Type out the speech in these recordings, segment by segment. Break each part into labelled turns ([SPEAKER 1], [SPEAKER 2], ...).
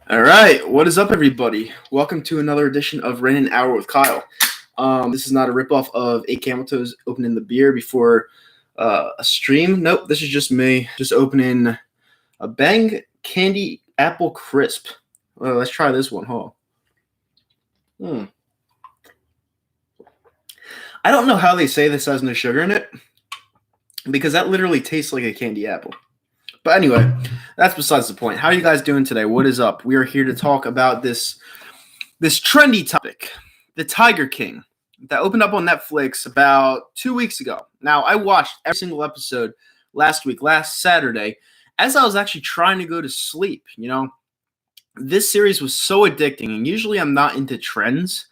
[SPEAKER 1] All right, what is up, everybody? Welcome to another edition of Rain an Hour with Kyle. This is not a ripoff of Eight Camel Toes opening the beer before a stream. Nope, this is just me just opening a Bang Candy Apple Crisp. Well, let's try this one, huh? I don't know how they say this has no sugar in it, because that literally tastes like a candy apple. But anyway, that's besides the point. How are you guys doing today? What is up? We are here to talk about this trendy topic, the Tiger King, that opened up on Netflix about 2 weeks ago. Now, I watched every single episode last Saturday, as I was actually trying to go to sleep. This series was so addicting, and usually I'm not into trends,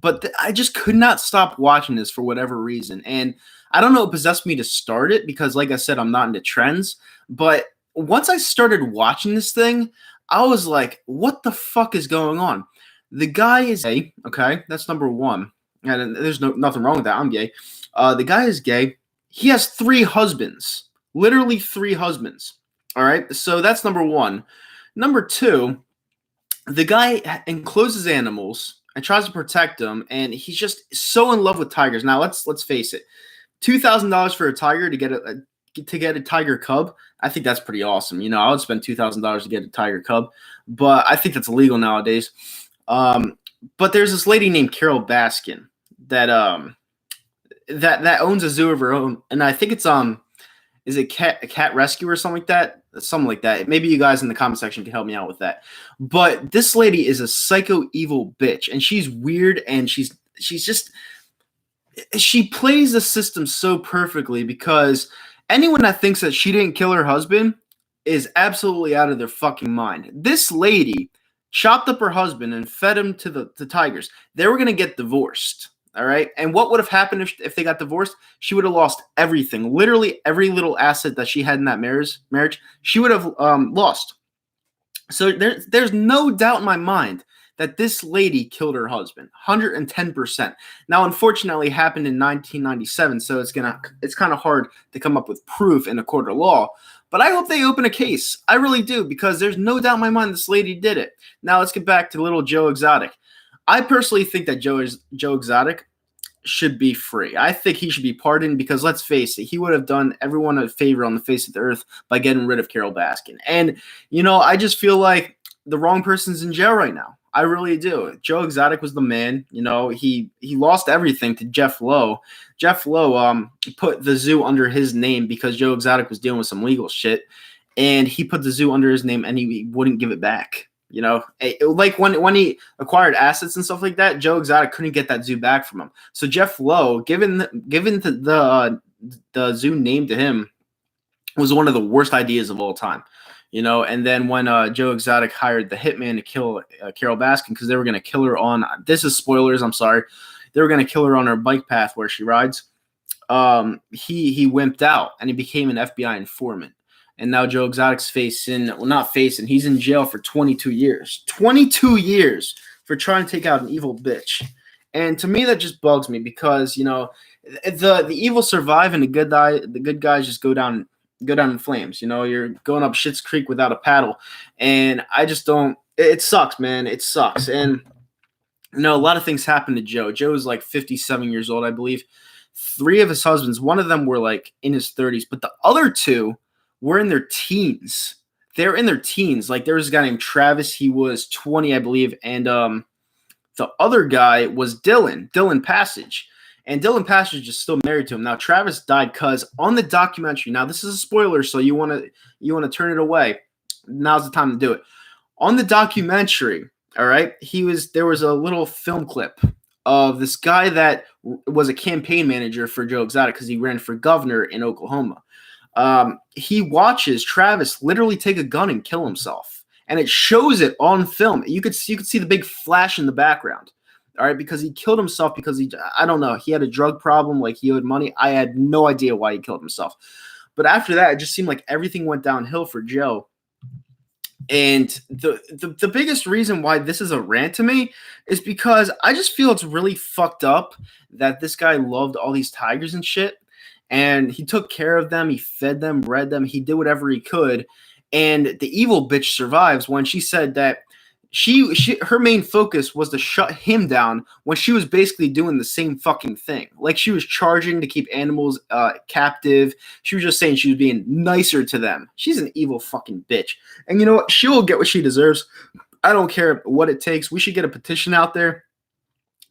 [SPEAKER 1] but I just could not stop watching this for whatever reason. And I don't know what possessed me to start it, because like I said, I'm not into trends, but once I started watching this thing, I was like, what the fuck is going on? The guy is gay, okay? That's number one. And there's nothing wrong with that. I'm gay. The guy is gay. He has 3 husbands. Literally 3 husbands. All right? So that's number one. Number two, the guy encloses animals and tries to protect them, and he's just so in love with tigers. Now, let's face it. $2,000 for a tiger to get a tiger cub, I think that's pretty awesome. I would spend $2,000 to get a tiger cub, but I think that's illegal nowadays. But there's this lady named Carol Baskin that that owns a zoo of her own, and I think it's is it a cat rescue or something like that? Something like that. Maybe you guys in the comment section can help me out with that. But this lady is a psycho evil bitch, and she's weird, and she plays the system so perfectly, because anyone that thinks that she didn't kill her husband is absolutely out of their fucking mind. This lady chopped up her husband and fed him to the tigers. They were going to get divorced, all right? And what would have happened if they got divorced? She would have lost everything. Literally every little asset that she had in that marriage, she would have lost. So there's no doubt in my mind that this lady killed her husband, 110%. Now, unfortunately, it happened in 1997, so it's kind of hard to come up with proof in a court of law. But I hope they open a case. I really do, because there's no doubt in my mind this lady did it. Now, let's get back to little Joe Exotic. I personally think that Joe Exotic should be free. I think he should be pardoned, because let's face it, he would have done everyone a favor on the face of the earth by getting rid of Carol Baskin. And, I just feel like the wrong person's in jail right now. I really do. Joe Exotic was the man. He lost everything to Jeff Lowe. Jeff Lowe put the zoo under his name because Joe Exotic was dealing with some legal shit, and he put the zoo under his name, and he wouldn't give it back. Like when he acquired assets and stuff like that, Joe Exotic couldn't get that zoo back from him. So Jeff Lowe, given the zoo name to him, was one of the worst ideas of all time. And then when Joe Exotic hired the hitman to kill Carol Baskin, because they were going to kill her on, this is spoilers, I'm sorry, they were going to kill her on her bike path where she rides, he wimped out, and he became an FBI informant. And now Joe Exotic's he's in jail for 22 years. 22 years for trying to take out an evil bitch. And to me, that just bugs me, because, the evil survive, and the good guys just go down in flames. You're going up Schitt's Creek without a paddle. And I just don't, it sucks, man. It sucks. And, a lot of things happened to Joe. Joe was like 57 years old, I believe. 3 of his husbands, one of them were like in his 30s, but the other 2 were in their teens. They're in their teens. Like, there was a guy named Travis. He was 20, I believe. And the other guy was Dylan Passage. And Dylan Passage is still married to him. Now, Travis died because on the documentary, now this is a spoiler, so you want to turn it away. Now's the time to do it. On the documentary, all right, there was a little film clip of this guy that was a campaign manager for Joe Exotic, because he ran for governor in Oklahoma. He watches Travis literally take a gun and kill himself, and it shows it on film. You could see the big flash in the background. All right, because he killed himself because I don't know, he had a drug problem, like he owed money. I had no idea why he killed himself. But after that, it just seemed like everything went downhill for Joe. And the biggest reason why this is a rant to me is because I just feel it's really fucked up that this guy loved all these tigers and shit. And he took care of them. He fed them, bred them. He did whatever he could. And the evil bitch survives when she said that her main focus was to shut him down when she was basically doing the same fucking thing. Like, she was charging to keep animals captive. She was just saying she was being nicer to them. She's an evil fucking bitch. And you know what? She will get what she deserves. I don't care what it takes. We should get a petition out there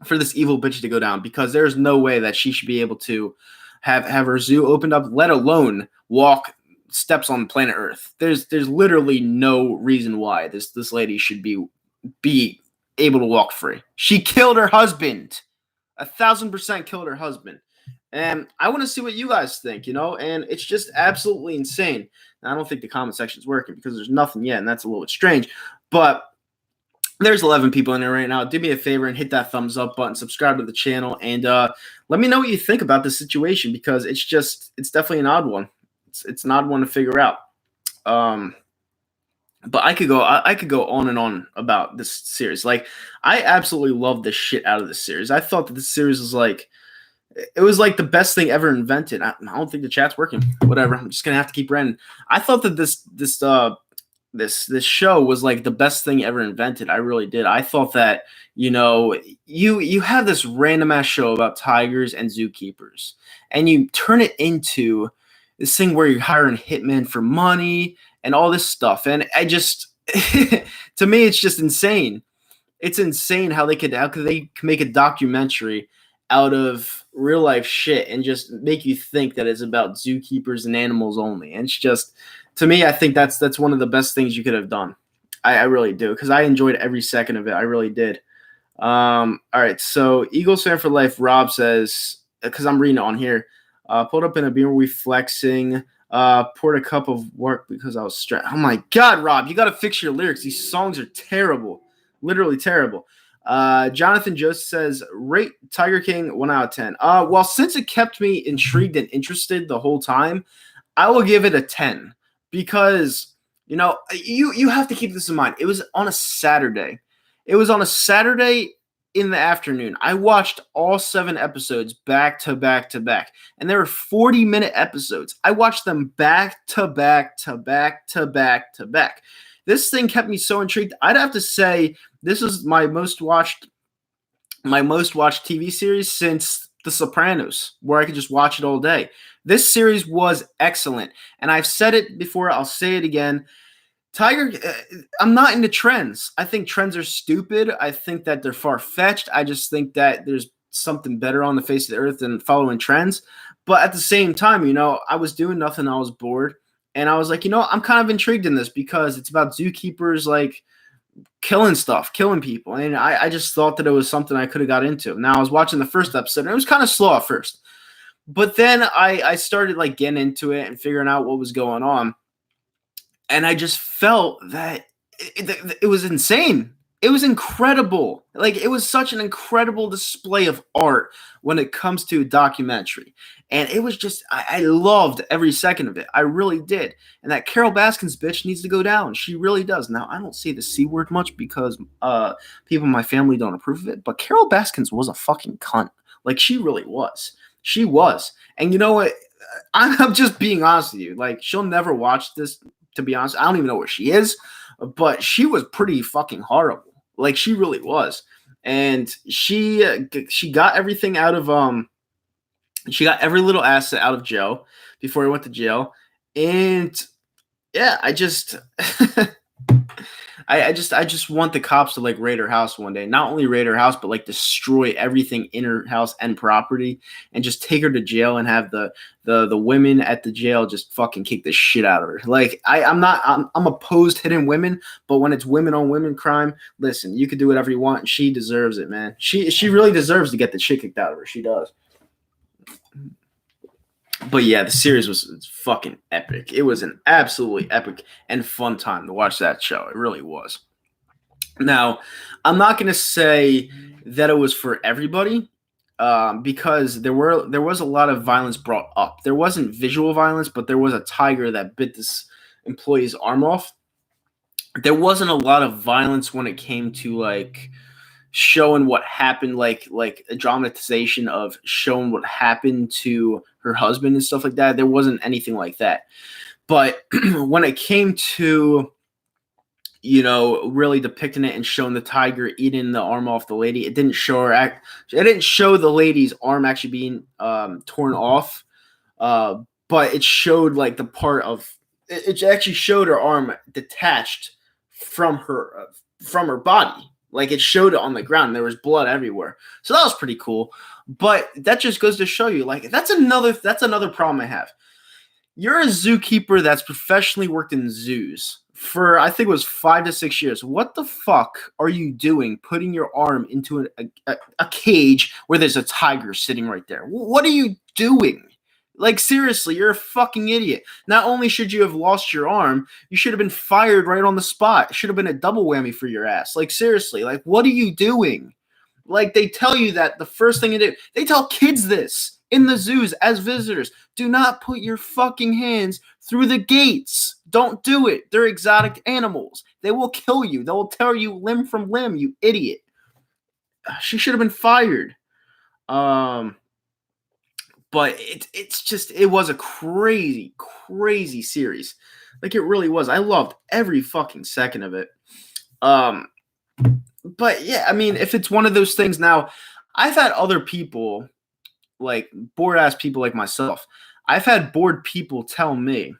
[SPEAKER 1] for this evil bitch to go down, because there's no way that she should be able to have her zoo opened up, let alone walk steps on planet Earth. There's literally no reason why this lady should be able to walk free. She killed her husband. 1,000% killed her husband. And I want to see what you guys think, and it's just absolutely insane. And I don't think the comment section is working because there's nothing yet, and that's a little bit strange. But there's 11 people in there right now. Do me a favor and hit that thumbs up button, subscribe to the channel, and let me know what you think about this situation, because it's definitely an odd one. It's an odd one to figure out. But I could go on and on about this series. Like, I absolutely love the shit out of this series. I thought that this series was like the best thing ever invented. I don't think the chat's working. Whatever. I'm just gonna have to keep ranting. I thought that this show was like the best thing ever invented. I really did. I thought that, you have this random ass show about tigers and zookeepers, and you turn it into this thing where you're hiring hitmen for money and all this stuff. And I just, to me, it's just insane. It's insane how they could make a documentary out of real life shit and just make you think that it's about zookeepers and animals only. And it's just, to me, I think that's one of the best things you could have done. I really do, because I enjoyed every second of it. I really did. All right, so Eagles fan for life. Rob says, because I'm reading it on here, pulled up in a beer, we flexing. Poured a cup of work because I was stressed. Oh my God, Rob, you got to fix your lyrics. These songs are terrible, literally terrible. Jonathan Joseph says, rate Tiger King 1 out of 10. Well, since it kept me intrigued and interested the whole time, I will give it a 10, because you have to keep this in mind. It was on a Saturday. In the afternoon. I watched all 7 episodes back to back to back, and they were 40-minute episodes. I watched them back to back to back to back to back. This thing kept me so intrigued. I'd have to say this is my most watched TV series since The Sopranos, where I could just watch it all day. This series was excellent, and I've said it before. I'll say it again. I'm not into trends. I think trends are stupid. I think that they're far-fetched. I just think that there's something better on the face of the earth than following trends. But at the same time, I was doing nothing. I was bored. And I was like, I'm kind of intrigued in this, because it's about zookeepers, like, killing people. And I just thought that it was something I could have got into. Now, I was watching the first episode, and it was kind of slow at first. But then I started, like, getting into it and figuring out what was going on. And I just felt that it was insane. It was incredible. Like, it was such an incredible display of art when it comes to a documentary. And it was just, I loved every second of it. I really did. And that Carol Baskins bitch needs to go down. She really does. Now, I don't say the C word much because people in my family don't approve of it. But Carol Baskins was a fucking cunt. Like, she really was. She was. And you know what? I'm just being honest with you. Like, she'll never watch this. To be honest, I don't even know where she is, but she was pretty fucking horrible. Like, she really was. And she got everything out of she got every little asset out of jail before he went to jail. And yeah, I just I just want the cops to, like, raid her house one day. Not only raid her house, but, like, destroy everything in her house and property, and just take her to jail and have the women at the jail just fucking kick the shit out of her. Like, I'm opposed to hitting women, but when it's women on women crime, listen, you can do whatever you want, and she deserves it, man. She really deserves to get the shit kicked out of her. She does. But yeah, the series was fucking epic. It was an absolutely epic and fun time to watch that show. It really was. Now, I'm not going to say that it was for everybody, because there was a lot of violence brought up. There wasn't visual violence, but there was a tiger that bit this employee's arm off. There wasn't a lot of violence when it came to, like, showing what happened, like a dramatization of showing what happened to her husband and stuff like that. There wasn't anything like that. But when it came to, really depicting it and showing the tiger eating the arm off the lady. It didn't show her it didn't show the lady's arm actually being torn off, but it showed like the part of it actually showed her arm detached from her body. Like it showed it on the ground. And there was blood everywhere, so that was pretty cool. But that just goes to show you, like that's another problem I have. You're a zookeeper that's professionally worked in zoos for, I think it was 5 to 6 years. What the fuck are you doing putting your arm into a cage where there's a tiger sitting right there? What are you doing? Like, seriously, you're a fucking idiot. Not only should you have lost your arm, you should have been fired right on the spot. It should have been a double whammy for your ass. Like, seriously, like, what are you doing? Like, they tell you that the first thing you do, they tell kids this in the zoos as visitors. Do not put your fucking hands through the gates. Don't do it. They're exotic animals. They will kill you. They will tear you limb from limb, you idiot. She should have been fired. But it was a crazy, crazy series. Like, it really was. I loved every fucking second of it. But yeah, I mean, if it's one of those things now, I've had other people, like bored ass people like myself, I've had bored people tell me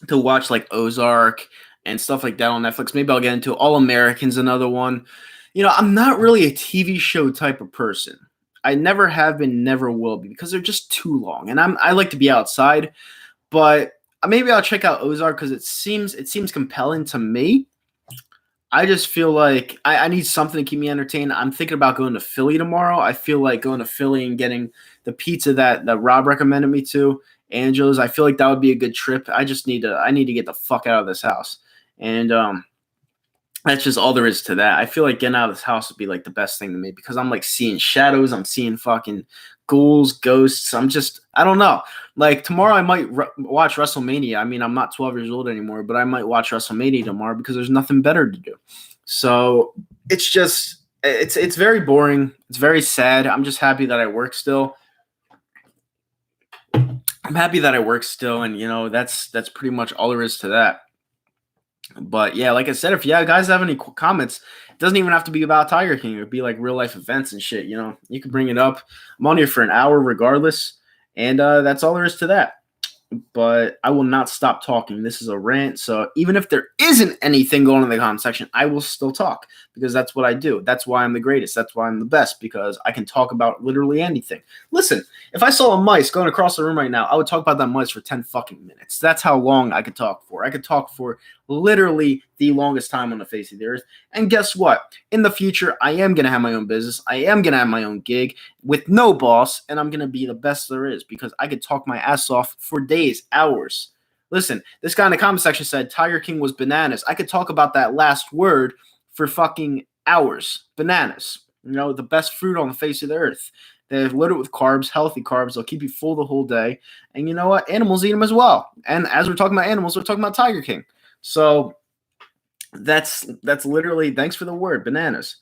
[SPEAKER 1] to watch like Ozark and stuff like that on Netflix. Maybe I'll get into All Americans, another one. I'm not really a TV show type of person. I never have been, never will be, because they're just too long. And I like to be outside, but maybe I'll check out Ozark because it seems compelling to me. I just feel like I need something to keep me entertained. I'm thinking about going to Philly tomorrow. I feel like going to Philly and getting the pizza that Rob recommended me to, Angelo's. I feel like that would be a good trip. I need to get the fuck out of this house. And that's just all there is to that. I feel like getting out of this house would be like the best thing to me, because I'm like seeing shadows. I'm seeing fucking ghouls, ghosts. I don't know. Like tomorrow I might watch WrestleMania. I mean, I'm not 12 years old anymore, but I might watch WrestleMania tomorrow because there's nothing better to do. So it's very boring. It's very sad. I'm just happy that I work still. And that's pretty much all there is to that. But yeah, like I said, if you guys have any comments, it doesn't even have to be about Tiger King. It would be like real life events and shit. You can bring it up. I'm on here for an hour regardless. And that's all there is to that. But I will not stop talking. This is a rant. So even if there isn't anything going on in the comment section, I will still talk, because that's what I do. That's why I'm the greatest. That's why I'm the best, because I can talk about literally anything. Listen, if I saw a mice going across the room right now, I would talk about that mice for 10 fucking minutes. That's how long I could talk for. I could talk for literally the longest time on the face of the earth. And guess what? In the future, I am going to have my own business. I am going to have my own gig with no boss, and I'm going to be the best there is, because I could talk my ass off for days, hours. Listen, this guy in the comment section said Tiger King was bananas. I could talk about that last word for fucking hours. Bananas. The best fruit on the face of the earth. They're loaded with carbs, healthy carbs. They'll keep you full the whole day. And you know what? Animals eat them as well. And as we're talking about animals, we're talking about Tiger King. So that's literally, thanks for the word, bananas.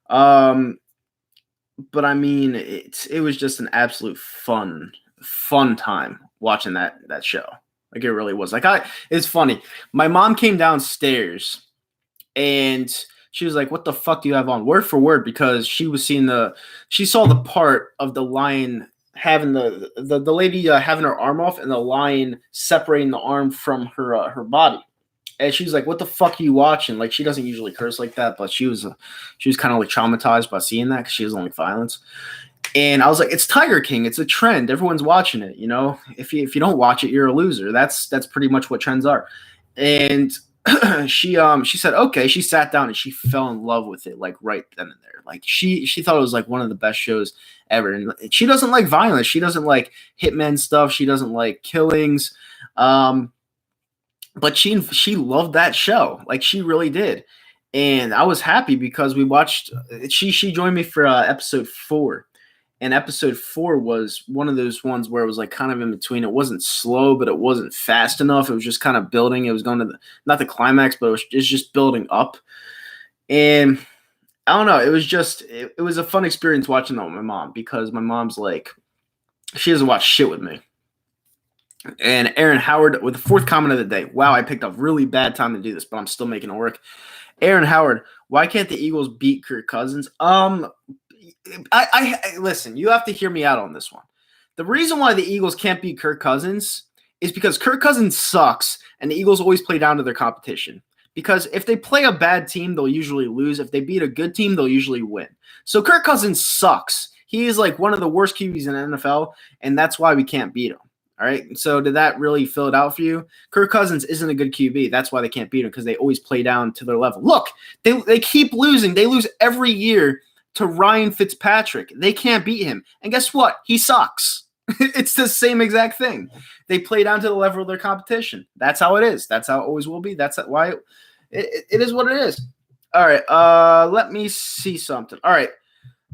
[SPEAKER 1] But I mean, it was just an absolute fun time watching that show. Like, it really was. Like, it's funny. My mom came downstairs and she was like, "What the fuck do you have on?" Word for word, because she saw the part of the lion having the lady having her arm off, and the lion separating the arm from her body. And she was like, "What the fuck are you watching?" Like, she doesn't usually curse like that, but she was kind of like traumatized by seeing that, because she doesn't like violence. And I was like, "It's Tiger King. It's a trend. Everyone's watching it. If you don't watch it, you're a loser." That's pretty much what trends are. And she said, okay. She sat down and she fell in love with it, like right then and there. Like, she thought it was like one of the best shows ever. And she doesn't like violence. She doesn't like hitman stuff. She doesn't like killings. But she loved that show. Like, she really did. And I was happy because we watched. She joined me for episode 4. And episode 4 was one of those ones where it was like kind of in between. It wasn't slow, but it wasn't fast enough. It was just kind of building. It was going to not the climax, but it was just building up. And I don't know. It was just it was a fun experience watching that with my mom, because my mom's like, she doesn't watch shit with me. And Aaron Howard with the fourth comment of the day. Wow, I picked a really bad time to do this, but I'm still making it work. Aaron Howard, why can't the Eagles beat Kirk Cousins? I listen, you have to hear me out on this one. The reason why the Eagles can't beat Kirk Cousins is because Kirk Cousins sucks, and the Eagles always play down to their competition. Because if they play a bad team, they'll usually lose. If they beat a good team, they'll usually win. So Kirk Cousins sucks. He is like one of the worst QBs in the NFL, and that's why we can't beat him. All right. So did that really fill it out for you? Kirk Cousins isn't a good QB. That's why they can't beat him, because they always play down to their level. Look, they keep losing. They lose every year to Ryan Fitzpatrick. They can't beat him. And guess what? He sucks. It's the same exact thing. They play down to the level of their competition. That's how it is. That's how it always will be. That's why it is what it is. All right. Let me see something. All right.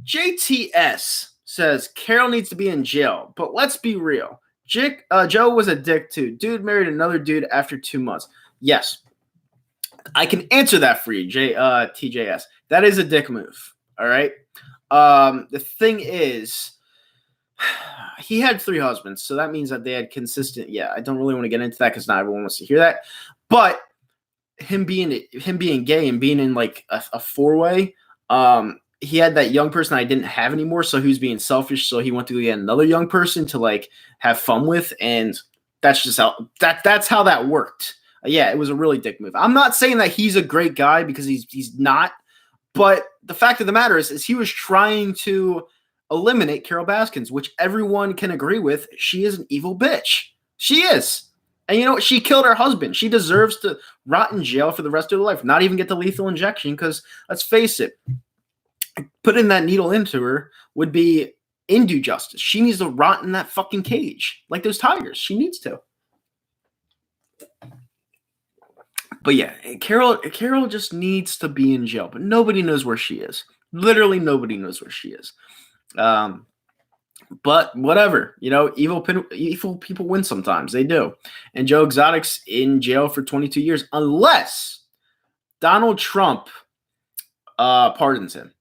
[SPEAKER 1] JTS says Carol needs to be in jail, but let's be real. Joe was a dick too. Dude married another dude after 2 months. Yes. I can answer that for you, TJS. That is a dick move. All right. The thing is, he had 3 husbands, so that means that they had consistent. Yeah, I don't really want to get into that because not everyone wants to hear that. But him being gay and being in like a 4-way, he had that young person I didn't have anymore, so he was being selfish. So he went to get another young person to like have fun with, and that's just how that worked. Yeah, it was a really dick move. I'm not saying that he's a great guy, because he's not, but the fact of the matter is he was trying to eliminate Carol Baskins, which everyone can agree with. She is an evil bitch. She is. And you know what? She killed her husband. She deserves to rot in jail for the rest of her life, not even get the lethal injection, because let's face it, putting that needle into her would be undue justice. She needs to rot in that fucking cage like those tigers. She needs to. But yeah, Carol just needs to be in jail, but nobody knows where she is. Literally nobody knows where she is. But whatever, evil people win sometimes. They do. And Joe Exotic's in jail for 22 years unless Donald Trump pardons him,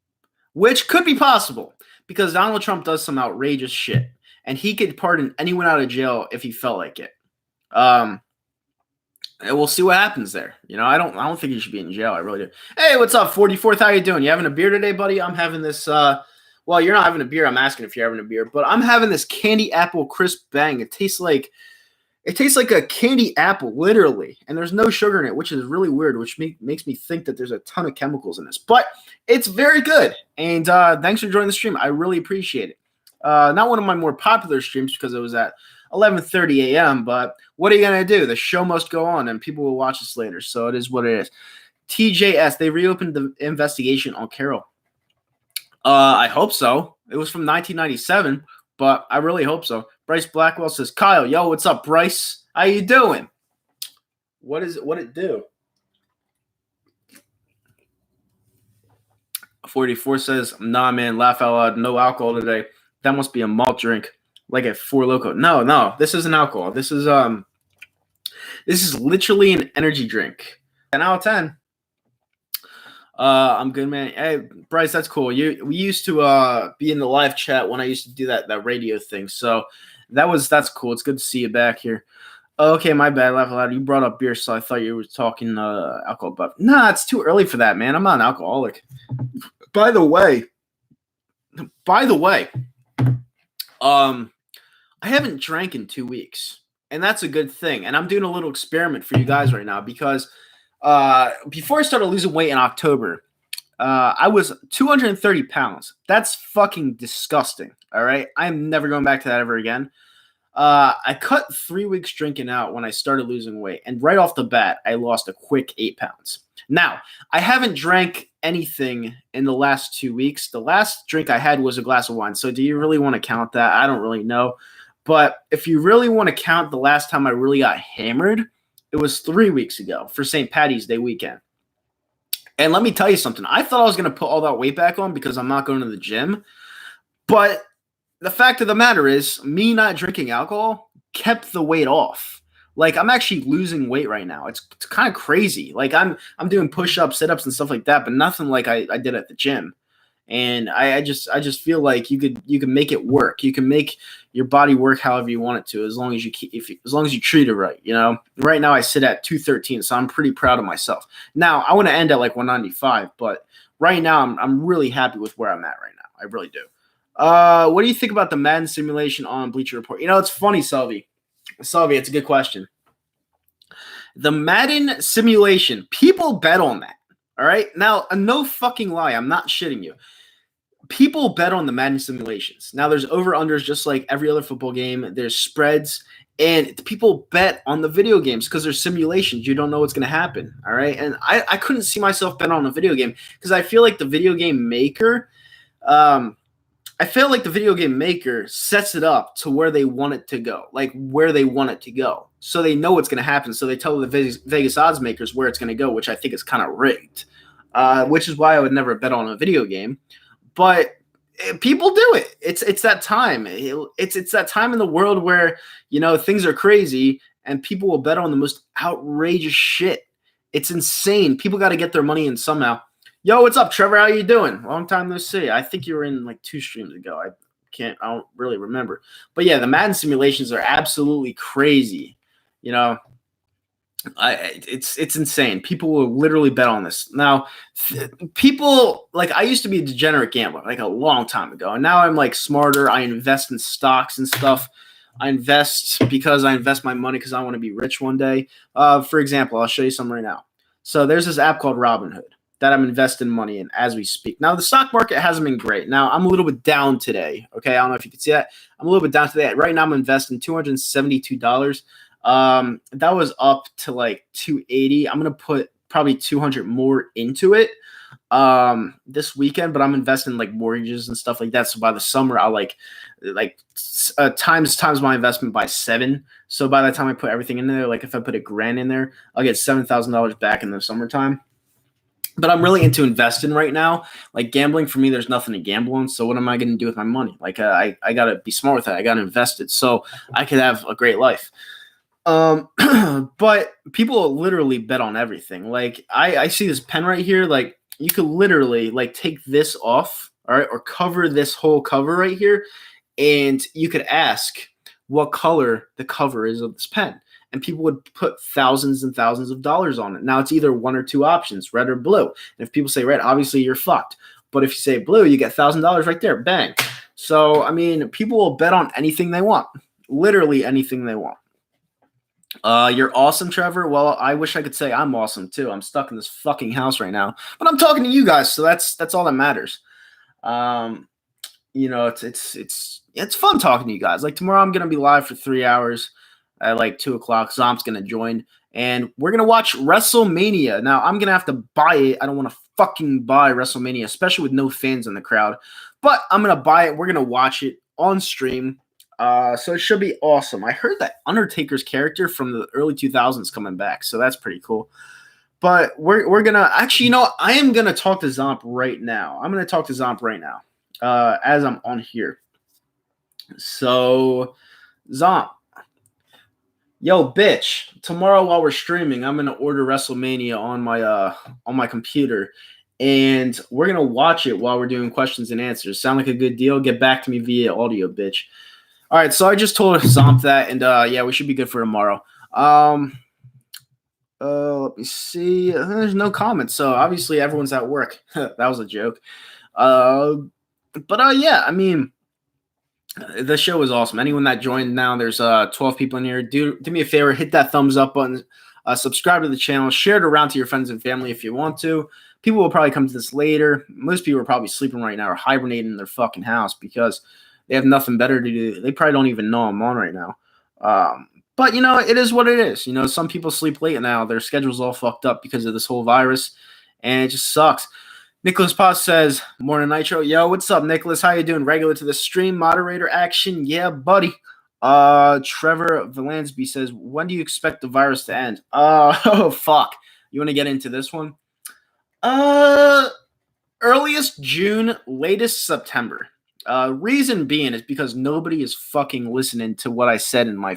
[SPEAKER 1] which could be possible because Donald Trump does some outrageous shit, and he could pardon anyone out of jail if he felt like it. And we'll see what happens there. I don't think he should be in jail. I really do. Hey, what's up, 44th? How you doing? You having a beer today, buddy? I'm having this. Well, you're not having a beer. I'm asking if you're having a beer, but I'm having this candy apple crisp bang. It tastes like a candy apple, literally, and there's no sugar in it, which is really weird, which makes me think that there's a ton of chemicals in this. But it's very good, and thanks for joining the stream. I really appreciate it. Not one of my more popular streams because it was at 11:30 a.m., but what are you going to do? The show must go on, and people will watch this later, so it is what it is. TJS, they reopened the investigation on Carol. I hope so. It was from 1997, but I really hope so. Bryce Blackwell says, Kyle, yo, what's up, Bryce? How you doing? What it do? 44 says, nah, man, laugh out loud. No alcohol today. That must be a malt drink, like a Four Loko. No, this isn't alcohol. This is literally an energy drink. 10 out of 10. I'm good, man. Hey, Bryce, that's cool. We used to be in the live chat when I used to do that radio thing. So that's cool. It's good to see you back here. Okay, my bad. Laugh aloud. You brought up beer, so I thought you were talking alcohol. But nah, it's too early for that, man. I'm not an alcoholic. By the way, I haven't drank in 2 weeks, and that's a good thing. And I'm doing a little experiment for you guys right now because before I started losing weight in October, I was 230 pounds. That's fucking disgusting. All right. I'm never going back to that ever again. I cut 3 weeks drinking out when I started losing weight. And right off the bat, I lost a quick 8 pounds. Now, I haven't drank anything in the last 2 weeks. The last drink I had was a glass of wine. So do you really want to count that? I don't really know. But if you really want to count the last time I really got hammered, it was 3 weeks ago for St. Paddy's Day weekend. And let me tell you something. I thought I was going to put all that weight back on because I'm not going to the gym. But the fact of the matter is, me not drinking alcohol kept the weight off. Like, I'm actually losing weight right now. It's kind of crazy. Like, I'm doing push-ups, sit-ups, and stuff like that, but nothing like I did at the gym. And I just feel like you could make it work. You can make your body work however you want it to, as long as as long as you treat it right. Right now I sit at 213, so I'm pretty proud of myself. Now I want to end at like 195, but right now I'm really happy with where I'm at right now. I really do. What do you think about the Madden simulation on Bleacher Report? It's funny, Selvey. Selvey, it's a good question. The Madden simulation, people bet on that. All right. Now, no fucking lie. I'm not shitting you. People bet on the Madden simulations. Now, there's over-unders just like every other football game. There's spreads. And people bet on the video games because there's simulations. You don't know what's going to happen. All right. And I couldn't see myself bet on a video game because I feel like the video game maker sets it up to where they want it to go, like where they want it to go. So they know what's going to happen. So they tell the Vegas odds makers where it's going to go, which I think is kind of rigged, which is why I would never bet on a video game. But people do it. It's that time. It's that time in the world where, things are crazy and people will bet on the most outrageous shit. It's insane. People got to get their money in somehow. Yo, what's up, Trevor? How you doing? Long time no see. I think you were in like 2 streams ago. I don't really remember. But yeah, the Madden simulations are absolutely crazy. It's insane. People will literally bet on this. Now, people, like, I used to be a degenerate gambler like a long time ago, and now I'm like smarter. I invest in stocks and stuff. I invest because I invest my money because I want to be rich one day. For example, I'll show you some right now. So there's this app called Robinhood that I'm investing money in as we speak. Now, the stock market hasn't been great. Now, I'm a little bit down today. Okay, I don't know if you can see that. I'm a little bit down today. Right now, I'm investing $272. That was up to like 280. I'm gonna put probably 200 more into it this weekend, but I'm investing like mortgages and stuff like that. So by the summer, I'll times my investment by 7. So by the time I put everything in there, like if I put $1,000 in there, I'll get $7,000 back in the summertime. But I'm really into investing right now. Like gambling, for me, there's nothing to gamble on. So what am I going to do with my money? Like I got to be smart with it. I got to invest it so I could have a great life. But people literally bet on everything. Like I see this pen right here. Like you could literally like take this off, all right, or cover this whole cover right here. And you could ask what color the cover is of this pen. And people would put thousands and thousands of dollars on it. Now it's either one or two options, red or blue. And if people say red, obviously you're fucked. But if you say blue, you get $1,000 right there. Bang. So, I mean, people will bet on anything they want. Literally anything they want. You're awesome, Trevor. Well, I wish I could say I'm awesome too. I'm stuck in this fucking house right now. But I'm talking to you guys, so that's all that matters. It's fun talking to you guys. Like tomorrow I'm gonna be live for 3 hours. At like 2 o'clock, Zomp's going to join, and we're going to watch WrestleMania. Now, I'm going to have to buy it. I don't want to fucking buy WrestleMania, especially with no fans in the crowd, but I'm going to buy it. We're going to watch it on stream, so it should be awesome. I heard that Undertaker's character from the early 2000s coming back, so that's pretty cool. But we're going to – actually, I am going to talk to Zomp right now. I'm going to talk to Zomp right now as I'm on here. So, Zomp. Yo, bitch, tomorrow while we're streaming, I'm going to order WrestleMania on my computer, and we're going to watch it while we're doing questions and answers. Sound like a good deal? Get back to me via audio, bitch. All right, so I just told Zomp that, and yeah, we should be good for tomorrow. Let me see. There's no comments, so obviously everyone's at work. That was a joke. But yeah, I mean, the show is awesome. Anyone that joined now, there's 12 people in here. Do me a favor, hit that thumbs up button, subscribe to the channel, share it around to your friends and family if you want to. People will probably come to this later. Most people are probably sleeping right now or hibernating in their fucking house because they have nothing better to do. They probably don't even know I'm on right now. But, it is what it is. Some people sleep late now. Their schedule's all fucked up because of this whole virus, and it just sucks. Nicholas Paz says, morning Nitro. Yo, what's up, Nicholas? How you doing? Regular to the stream, moderator action. Yeah, buddy. Trevor Valansby says, when do you expect the virus to end? Oh, fuck. You want to get into this one? Earliest June, latest September. Reason being is because nobody is fucking listening to what I said in my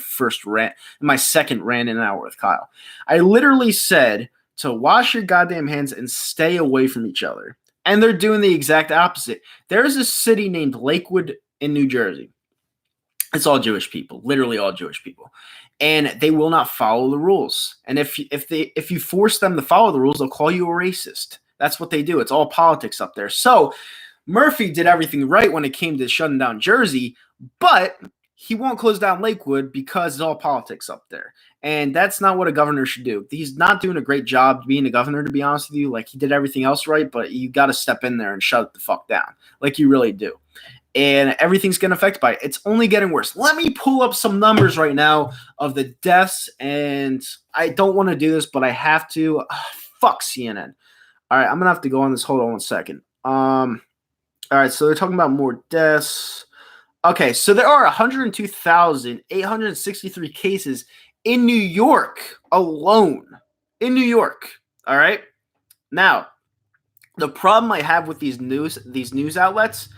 [SPEAKER 1] second rant in an hour with Kyle. I literally said to wash your goddamn hands and stay away from each other. And they're doing the exact opposite. There's a city named Lakewood in New Jersey. It's all Jewish people, literally all Jewish people. And they will not follow the rules. And if you force them to follow the rules, they'll call you a racist. That's what they do. It's all politics up there. So Murphy did everything right when it came to shutting down Jersey, but he won't close down Lakewood because it's all politics up there. And that's not what a governor should do. He's not doing a great job being a governor, to be honest with you. Like, he did everything else right, but you got to step in there and shut it the fuck down. Like, you really do. And everything's getting affected by it. It's only getting worse. Let me pull up some numbers right now of the deaths, and I don't want to do this, but I have to. Fuck CNN. All right, I'm going to have to go on this. Hold on one second. All right, so they're talking about more deaths. Okay, so there are 102,863 cases in New York alone. In New York, all right? Now, the problem I have with these news outlets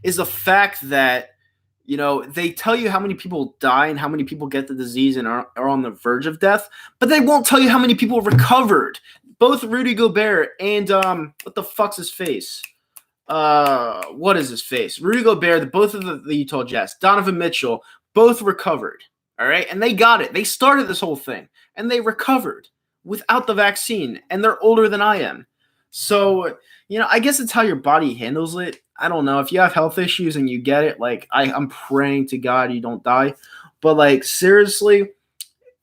[SPEAKER 1] is the fact that, you know, they tell you how many people die and how many people get the disease and are on the verge of death, but they won't tell you how many people recovered. Both Rudy Gobert and what the fuck's his face? What is his face? Rudy Gobert, both of the Utah Jazz, Donovan Mitchell, both recovered. All right, and they got it. They started this whole thing, and they recovered without the vaccine, and they're older than I am. So, you know, I guess it's how your body handles it. I don't know. If you have health issues and you get it, like, I'm praying to God you don't die. But, like, seriously,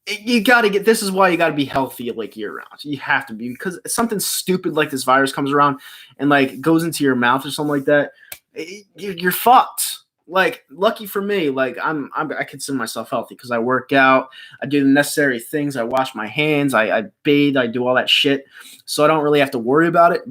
[SPEAKER 1] you got to this is why you got to be healthy, like, year round. You have to be, because something stupid like this virus comes around and, like, goes into your mouth or something like that, you're fucked. Like, lucky for me, like, I consider myself healthy because I work out, I do the necessary things, I wash my hands, I bathe, I do all that shit, so I don't really have to worry about it.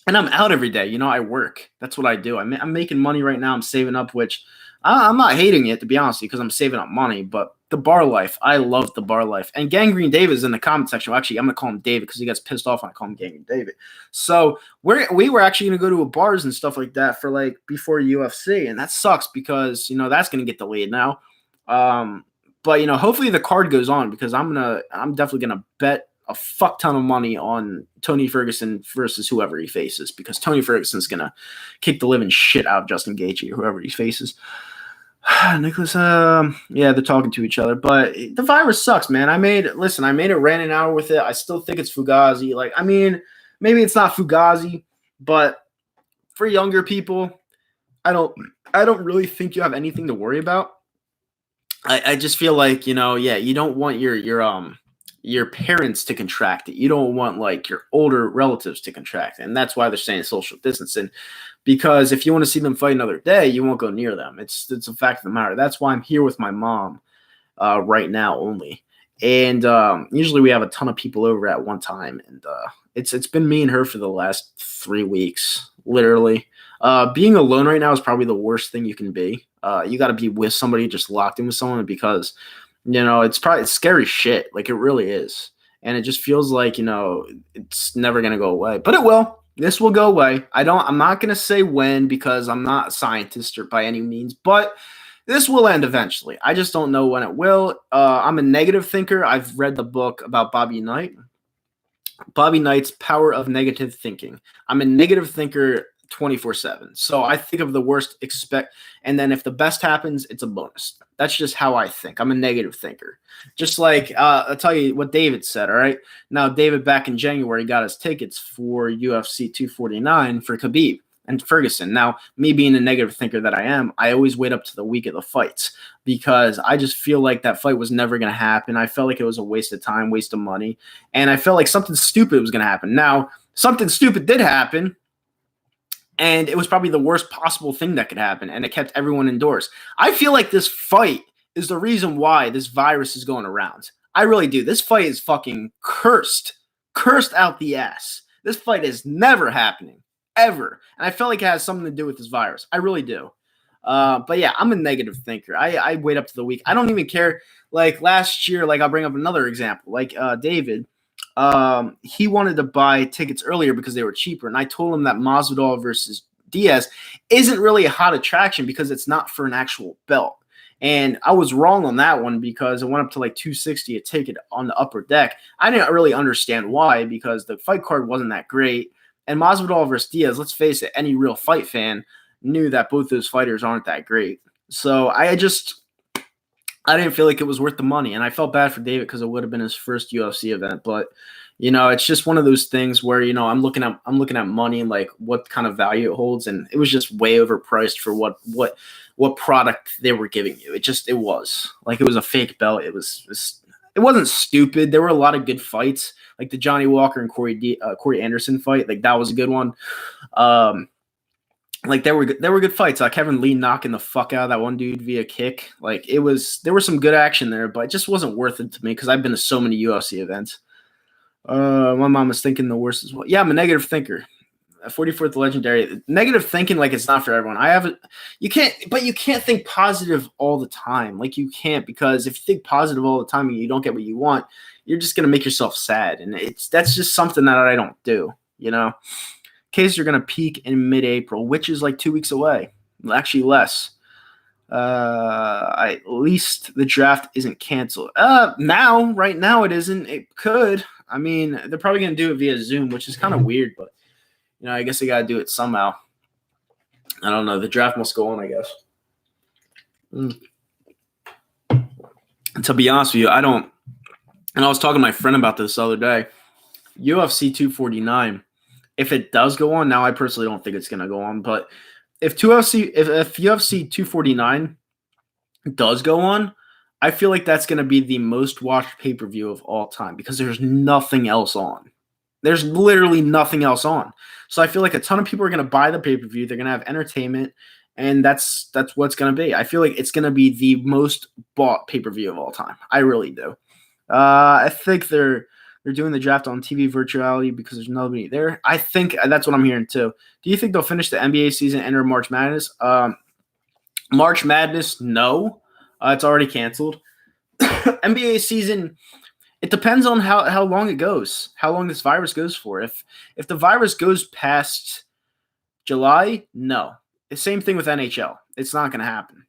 [SPEAKER 1] And I'm out every day, you know, I work. That's what I do. I'm making money right now. I'm saving up, which I'm not hating it, to be honest, because I'm saving up money. But the bar life, I love the bar life. And Gangrene David is in the comment section. Well, actually, I'm going to call him David because he gets pissed off when I call him Gangrene David. So we were actually going to go to bars and stuff like that for, like, before UFC. And that sucks because, you know, that's going to get delayed now. But, you know, hopefully the card goes on because I'm definitely going to bet a fuck ton of money on Tony Ferguson versus whoever he faces, because Tony Ferguson's going to kick the living shit out of Justin Gaethje, whoever he faces. Nicholas, yeah, they're talking to each other, but the virus sucks, man. I made it ran an hour with it. I still think it's Fugazi. Like, I mean, maybe it's not Fugazi, but for younger people, I don't really think you have anything to worry about. I just feel like, you know, yeah, you don't want your parents to contract it. You don't want, like, your older relatives to contract it. And that's why they're saying social distancing, because if you want to see them fight another day, you won't go near them. It's a fact of the matter. That's why I'm here with my mom right now only. And usually we have a ton of people over at one time. And it's been me and her for the last 3 weeks, literally. Being alone right now is probably the worst thing you can be. You got to be with somebody, just locked in with someone, because, you know, it's scary shit. Like, it really is. And it just feels like, you know, it's never going to go away. But it will. This will go away. I'm not going to say when, because I'm not a scientist or by any means, but this will end eventually. I just don't know when it will. I'm a negative thinker. I've read the book about Bobby Knight. Bobby Knight's Power of Negative Thinking. I'm a negative thinker 24/7. So I think of the worst, and then if the best happens, it's a bonus. That's just how I think. I'm a negative thinker. Just like, I'll tell you what David said, all right? Now, David back in January got his tickets for UFC 249 for Khabib and Ferguson. Now, me being a negative thinker that I am, I always wait up to the week of the fights because I just feel like that fight was never going to happen. I felt like it was a waste of time, waste of money, and I felt like something stupid was going to happen. Now, something stupid did happen, and it was probably the worst possible thing that could happen, and it kept everyone indoors. I feel like this fight is the reason why this virus is going around. I really do. This fight is fucking cursed out the ass. This fight is never happening, ever. And I felt like it has something to do with this virus. I really do. But yeah, I'm a negative thinker. I wait up to the week. I don't even care. Like last year, like I'll bring up another example. Like David, he wanted to buy tickets earlier because they were cheaper. And I told him that Masvidal versus Diaz isn't really a hot attraction because it's not for an actual belt. And I was wrong on that one because it went up to like $260 a ticket on the upper deck. I didn't really understand why, because the fight card wasn't that great. And Masvidal versus Diaz, let's face it, any real fight fan knew that both those fighters aren't that great. So I didn't feel like it was worth the money, and I felt bad for David because it would have been his first UFC event. But it's just one of those things where I'm looking at money and like what kind of value it holds, and it was just way overpriced for what product they were giving you. It was like it was a fake belt. It wasn't stupid. There were a lot of good fights, like the Johnny Walker and Corey Anderson fight. Like that was a good one. Like there were good fights. Kevin Lee knocking the fuck out of that one dude via kick. Like there was some good action there, but it just wasn't worth it to me because I've been to so many UFC events. My mom was thinking the worst as well. Yeah, I'm a negative thinker. 44th legendary. Negative thinking, like it's not for everyone. You can't think positive all the time. Like you can't, because if you think positive all the time and you don't get what you want, you're just gonna make yourself sad, and that's just something that I don't do. Cases are going to peak in mid-April, which is like 2 weeks away. Actually, less. At least the draft isn't canceled. Right now it isn't. It could. I mean, they're probably going to do it via Zoom, which is kind of weird, but I guess they got to do it somehow. I don't know. The draft must go on, I guess. And to be honest with you, I don't. And I was talking to my friend about this the other day. UFC 249. If it does go on, now I personally don't think it's going to go on, but if UFC 249 does go on, I feel like that's going to be the most watched pay-per-view of all time because there's nothing else on. There's literally nothing else on. So I feel like a ton of people are going to buy the pay-per-view. They're going to have entertainment, and that's what it's going to be. I feel like it's going to be the most bought pay-per-view of all time. I really do. I think they're doing the draft on TV virtuality because there's nobody there. I think that's what I'm hearing too. Do you think they'll finish the NBA season, enter March Madness? March Madness, no. It's already canceled. NBA season, it depends on how long it goes, how long this virus goes for. If the virus goes past July, no. The same thing with NHL. It's not going to happen.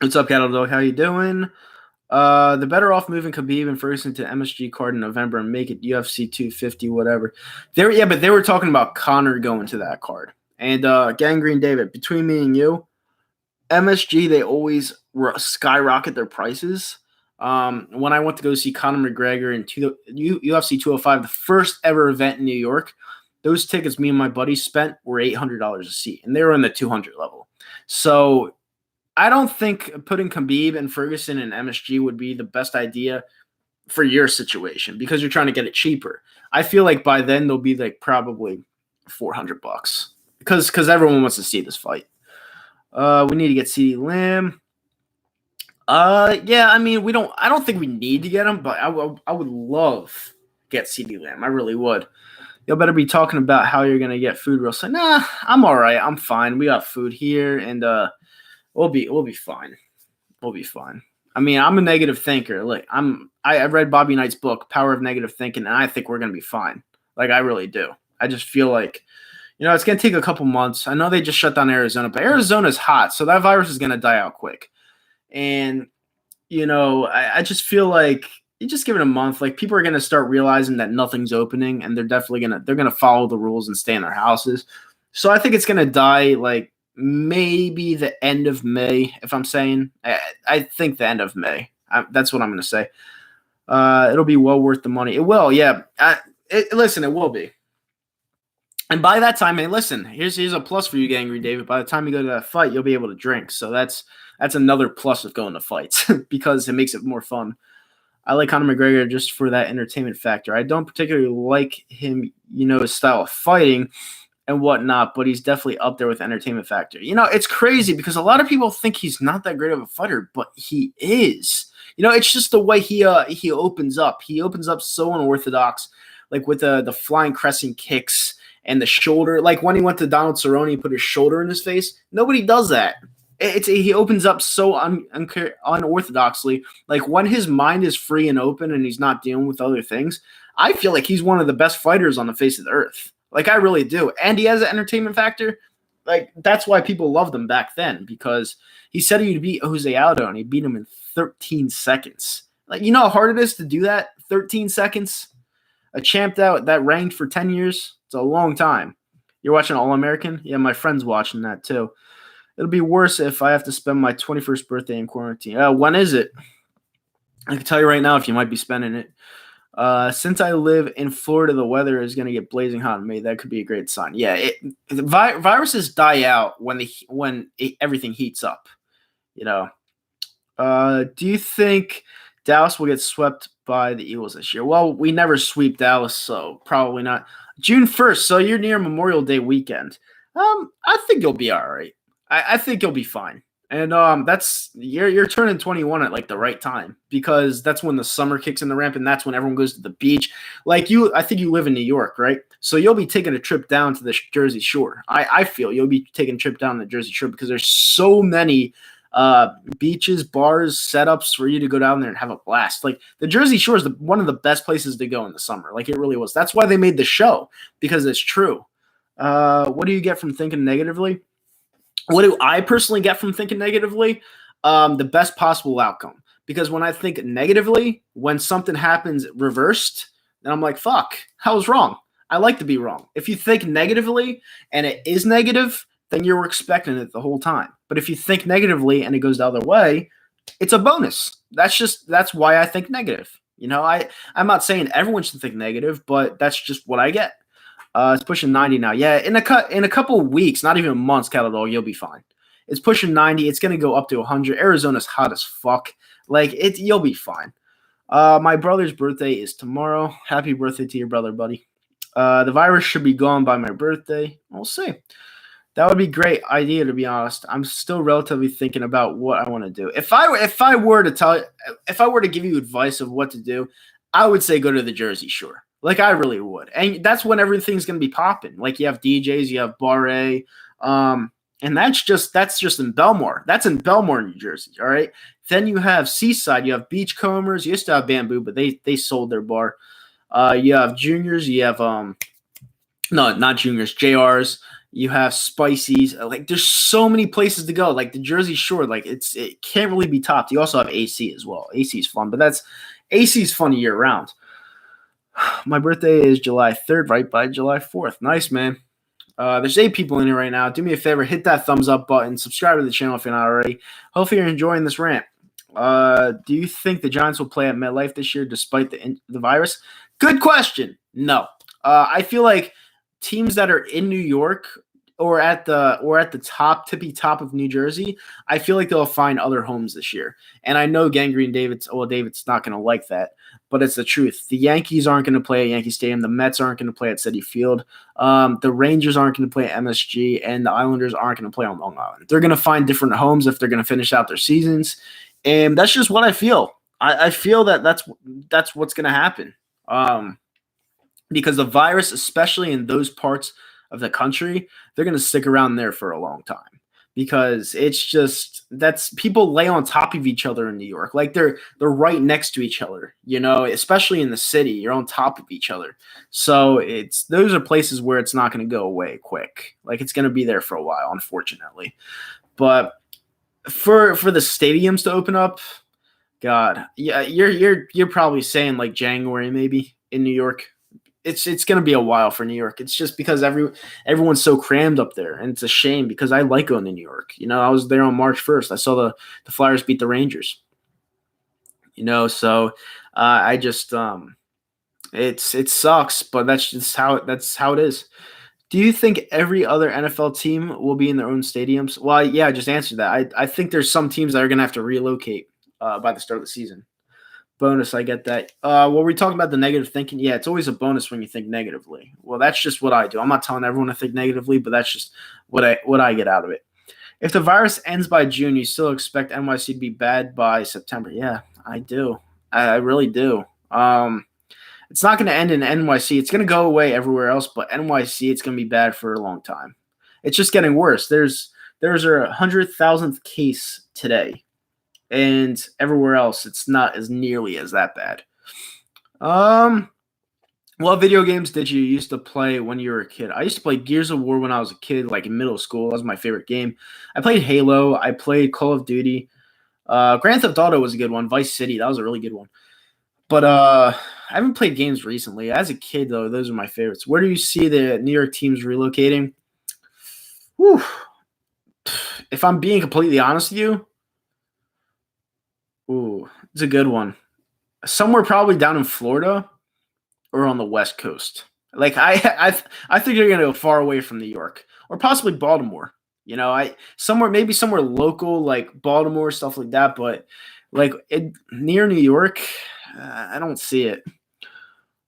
[SPEAKER 1] What's up, Cattle Dog? How you doing? The better off moving Khabib and Ferguson to MSG card in November and make it UFC 250, whatever. But they were talking about Conor going to that card. And Gangrene David, between me and you, MSG, they always skyrocket their prices. When I went to go see Conor McGregor in UFC 205, the first ever event in New York, those tickets me and my buddy spent were $800 a seat, and they were in the 200 level. So I don't think putting Khabib and Ferguson in MSG would be the best idea for your situation because you're trying to get it cheaper. I feel like by then they'll be like probably $400 because everyone wants to see this fight. We need to get CeeDee Lamb. Yeah, I mean I don't think we need to get him, but I would love to get CeeDee Lamb. I really would. You'll better be talking about how you're gonna get food real soon. Nah, I'm all right. I'm fine. We got food here, and we'll be fine. We'll be fine. I mean, I'm a negative thinker. Like I read Bobby Knight's book, Power of Negative Thinking, and I think we're gonna be fine. Like I really do. I just feel like, it's gonna take a couple months. I know they just shut down Arizona, but Arizona's hot, so that virus is gonna die out quick. And I just feel like you just give it a month. Like people are gonna start realizing that nothing's opening, and they're gonna follow the rules and stay in their houses. So I think it's gonna die like maybe the end of May. If I'm saying, I think the end of May. That's what I'm gonna say. It'll be well worth the money. It will, yeah. Listen, it will be. And by that time, hey, listen, here's a plus for you, Gangrene David. By the time you go to that fight, you'll be able to drink. So that's another plus of going to fights because it makes it more fun. I like Conor McGregor just for that entertainment factor. I don't particularly like him, his style of fighting and whatnot, but he's definitely up there with entertainment factor. It's crazy because a lot of people think he's not that great of a fighter, but he is. It's just the way he opens up. He opens up so unorthodox, like with the flying crescent kicks and the shoulder. Like when he went to Donald Cerrone and put his shoulder in his face, nobody does that. He opens up so unorthodoxly. Like when his mind is free and open and he's not dealing with other things, I feel like he's one of the best fighters on the face of the earth. Like I really do. And he has an entertainment factor. Like that's why people loved him back then, because he said he'd beat Jose Aldo and he beat him in 13 seconds. Like, how hard it is to do that? 13 seconds? A champ that ranked for 10 years? It's a long time. You're watching All-American? Yeah, my friend's watching that too. It'll be worse if I have to spend my 21st birthday in quarantine. When is it? I can tell you right now if you might be spending it. Since I live in Florida, the weather is going to get blazing hot in May. That could be a great sign. Yeah, viruses die out when everything heats up. You know. Do you think Dallas will get swept by the Eagles this year? Well, we never sweep Dallas, so probably not. June 1st, so you're near Memorial Day weekend. I think you'll be all right. I think you'll be fine. And that's you're turning 21 at like the right time because that's when the summer kicks in the ramp and that's when everyone goes to the beach. Like I think you live in New York, right? So you'll be taking a trip down to the Jersey Shore. I feel you'll be taking a trip down the Jersey Shore because there's so many beaches, bars, setups for you to go down there and have a blast. Like the Jersey Shore is one of the best places to go in the summer. Like it really was. That's why they made the show because it's true. What do you get from thinking negatively? What do I personally get from thinking negatively? The best possible outcome. Because when I think negatively, when something happens reversed, then I'm like, fuck, I was wrong. I like to be wrong. If you think negatively and it is negative, then you're expecting it the whole time. But if you think negatively and it goes the other way, it's a bonus. That's why I think negative. You know, I'm not saying everyone should think negative, but that's just what I get. It's pushing 90 now. Yeah, in a couple of weeks, not even months, Caladol, you'll be fine. It's pushing 90. It's gonna go up to 100. Arizona's hot as fuck. Like you'll be fine. My brother's birthday is tomorrow. Happy birthday to your brother, buddy. The virus should be gone by my birthday. We'll see. That would be a great idea, to be honest. I'm still relatively thinking about what I want to do. If I were to give you advice of what to do, I would say go to the Jersey Shore. Like I really would. And that's when everything's going to be popping. Like you have DJs, you have Bar A, and that's just in Belmore. That's in Belmore, New Jersey, all right? Then you have Seaside, you have Beachcombers, you used to have Bamboo, but they sold their bar. You have Juniors, you have no, not Juniors, JRs. You have Spicy's. Like there's so many places to go. Like the Jersey Shore, like it can't really be topped. You also have AC as well. AC is fun, but AC is fun year round. My birthday is July 3rd, right by July 4th. Nice, man. There's 8 people in here right now. Do me a favor, hit that thumbs up button. Subscribe to the channel if you're not already. Hopefully you're enjoying this rant. Do you think the Giants will play at MetLife this year despite the virus? Good question. No. I feel like teams that are in New York or at the tippy top of New Jersey, I feel like they'll find other homes this year. And I know Gangrene David's not going to like that, but it's the truth. The Yankees aren't going to play at Yankee Stadium. The Mets aren't going to play at Citi Field. The Rangers aren't going to play at MSG, and the Islanders aren't going to play on Long Island. They're going to find different homes if they're going to finish out their seasons, and that's just what I feel. I feel that's what's going to happen. Because the virus, especially in those parts of the country, they're going to stick around there for a long time because that's people lay on top of each other in New York. Like they're right next to each other, you know, especially in the city, you're on top of each other. So those are places where it's not going to go away quick. Like it's going to be there for a while, unfortunately. But for the stadiums to open up, God, yeah, you're probably saying like January maybe in New York. It's going to be a while for New York. It's just because everyone's so crammed up there, and it's a shame because I like going to New York. You know, I was there on March 1st. I saw the Flyers beat the Rangers. You know, so I just it sucks, but that's just how it is. Do you think every other NFL team will be in their own stadiums? Well, yeah, I just answered that. I think there's some teams that are going to have to relocate by the start of the season. Bonus, I get that. We're talking about the negative thinking. Yeah, it's always a bonus when you think negatively. Well, that's just what I do. I'm not telling everyone to think negatively, but that's just what I get out of it. If the virus ends by June, you still expect NYC to be bad by September? Yeah, I do. I really do. It's not going to end in NYC. It's going to go away everywhere else, but NYC, it's going to be bad for a long time. It's just getting worse. There's a 100,000th case today. And everywhere else, it's not as nearly as that bad. What video games did you used to play when you were a kid? I used to play Gears of War when I was a kid, like in middle school. That was my favorite game. I played Halo. I played Call of Duty. Grand Theft Auto was a good one. Vice City, that was a really good one. But I haven't played games recently. As a kid, though, those are my favorites. Where do you see the New York teams relocating? Whew. If I'm being completely honest with you, it's a good one. Somewhere probably down in Florida or on the West Coast. Like I think they're gonna go far away from New York or possibly Baltimore. I somewhere maybe somewhere local like Baltimore, stuff like that. But like near New York, I don't see it.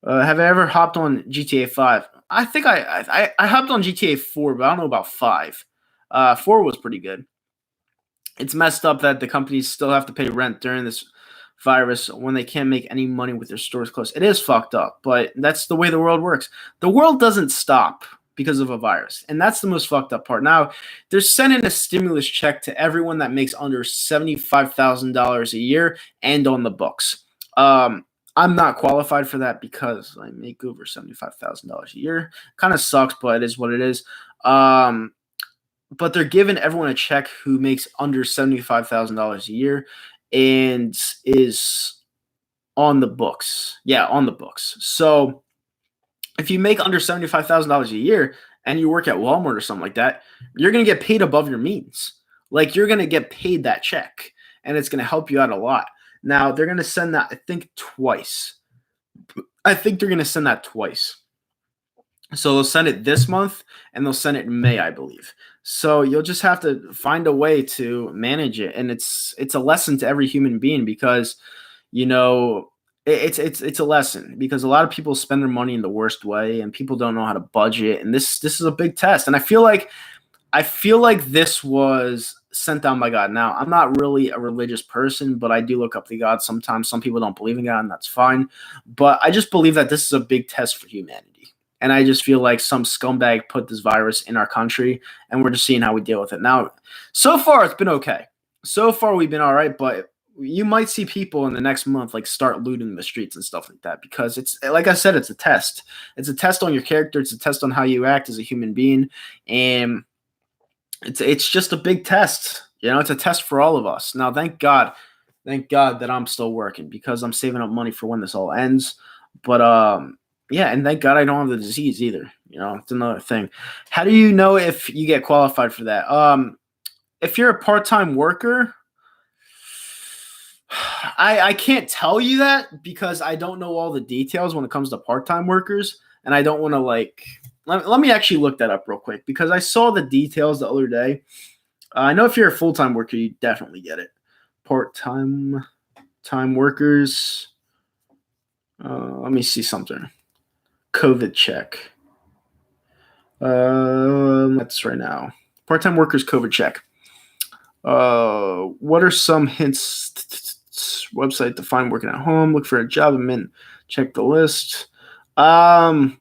[SPEAKER 1] Have I ever hopped on GTA 5? I think I hopped on GTA 4, but I don't know about 5. 4 was pretty good. It's messed up that the companies still have to pay rent during this virus when they can't make any money with their stores closed. It is fucked up, but that's the way the world works. The world doesn't stop because of a virus, and that's the most fucked up part. Now, they're sending a stimulus check to everyone that makes under $75,000 a year and on the books. I'm not qualified for that because I make over $75,000 a year. Kind of sucks, but it is what it is. But they're giving everyone a check who makes under $75,000 a year and is on the books. Yeah, on the books. So if you make under $75,000 a year and you work at Walmart or something like that, you're going to get paid above your means. Like you're going to get paid that check and it's going to help you out a lot. Now they're going to send that, I think, twice. I think they're going to send that twice. So they'll send it this month and they'll send it in May, I believe. So you'll just have to find a way to manage it. And it's a lesson to every human being because, it's a lesson because a lot of people spend their money in the worst way and people don't know how to budget. And this is a big test. And I feel like this was sent down by God. Now, I'm not really a religious person, but I do look up to God sometimes. Some people don't believe in God, and that's fine. But I just believe that this is a big test for humanity. And I just feel like some scumbag put this virus in our country, and we're just seeing how we deal with it. Now, so far, it's been okay. So far, we've been all right, but you might see people in the next month like start looting the streets and stuff like that because it's, like I said, it's a test. It's a test on your character. It's a test on how you act as a human being. And it's just a big test. It's a test for all of us. Now, thank God that I'm still working because I'm saving up money for when this all ends. But yeah, and thank God I don't have the disease either. It's another thing. How do you know if you get qualified for that? If you're a part-time worker, I can't tell you that because I don't know all the details when it comes to part-time workers, and I don't want to let me actually look that up real quick because I saw the details the other day. I know if you're a full-time worker, you definitely get it. Part-time workers. Let me see something. COVID check. That's right now. Part-time workers COVID check. What are some hints? Website to find working at home. Look for a job and check the list. I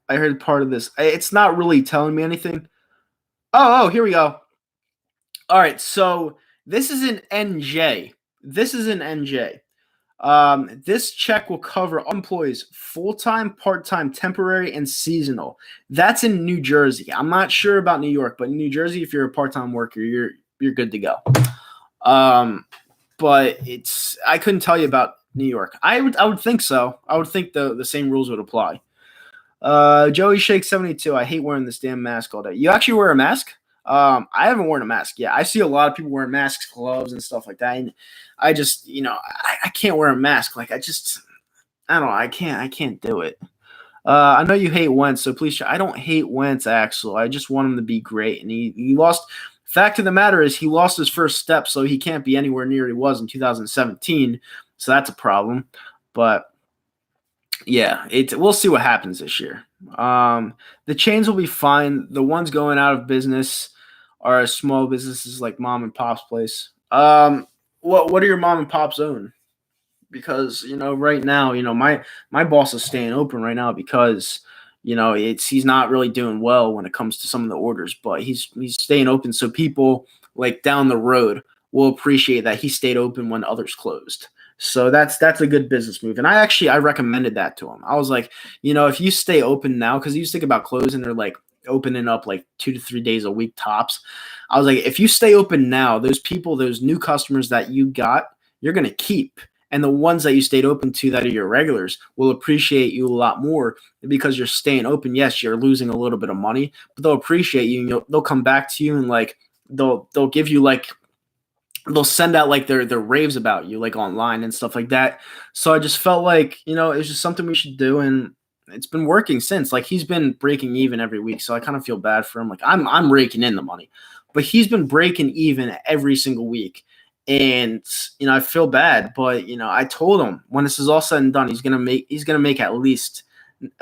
[SPEAKER 1] heard part of this. It's not really telling me anything. Oh, here we go. All right, so this is an NJ. This check will cover all employees, full-time, part-time, temporary, and seasonal. That's in New Jersey. I'm not sure about New York, but in New Jersey, if you're a part-time worker, you're good to go. But I couldn't tell you about New York. I would think so. I would think the same rules would apply. Joey Shake 72. I hate wearing this damn mask all day. You actually wear a mask? I haven't worn a mask yet. I see a lot of people wearing masks, gloves, and stuff like that. And I just, I can't wear a mask. Like I don't know. I can't do it. I know you hate Wentz, so please. I don't hate Wentz, Axel. I just want him to be great. And he lost. Fact of the matter is he lost his first step, so he can't be anywhere near he was in 2017. So that's a problem. But yeah, we'll see what happens this year. The chains will be fine. The ones going out of business are small businesses like mom and pop's place. What are your mom and pops own? Because right now, my boss is staying open right now because he's not really doing well when it comes to some of the orders, but he's staying open so people like down the road will appreciate that he stayed open when others closed. So that's a good business move. And I recommended that to him. I was like, if you stay open now, because he was thinking about closing or like opening up like 2 to 3 days a week tops. I was like, if you stay open now, those new customers that you got, you're going to keep. And the ones that you stayed open to that are your regulars will appreciate you a lot more because you're staying open. Yes, you're losing a little bit of money, but they'll appreciate you and they'll come back to you and like they'll give you like they'll send out like their raves about you like online and stuff like that. So I just felt like, it's just something we should do, and it's been working since. Like he's been breaking even every week, so I kind of feel bad for him. Like I'm raking in the money, but he's been breaking even every single week. And I feel bad, but I told him when this is all said and done, he's gonna make at least,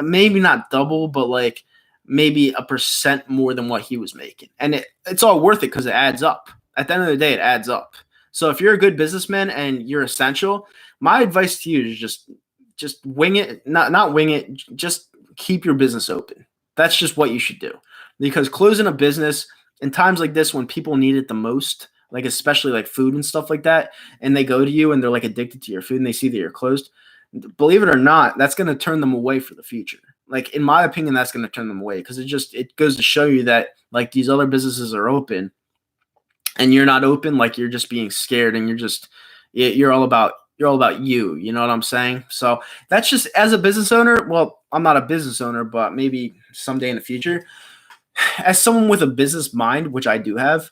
[SPEAKER 1] maybe not double, but like maybe 1% more than what he was making. And it's all worth it because it adds up. At the end of the day, it adds up. So if you're a good businessman and you're essential, my advice to you is just wing it, not wing it, just keep your business open. That's just what you should do. Because closing a business in times like this when people need it the most, like especially like food and stuff like that, and they go to you and they're like addicted to your food and they see that you're closed, believe it or not, that's going to turn them away for the future. Like in my opinion, that's going to turn them away because it goes to show you that like these other businesses are open and you're not open, like you're just being scared and you're all about you. You know what I'm saying? So that's just as a business owner. Well, I'm not a business owner, but maybe someday in the future, as someone with a business mind, which I do have,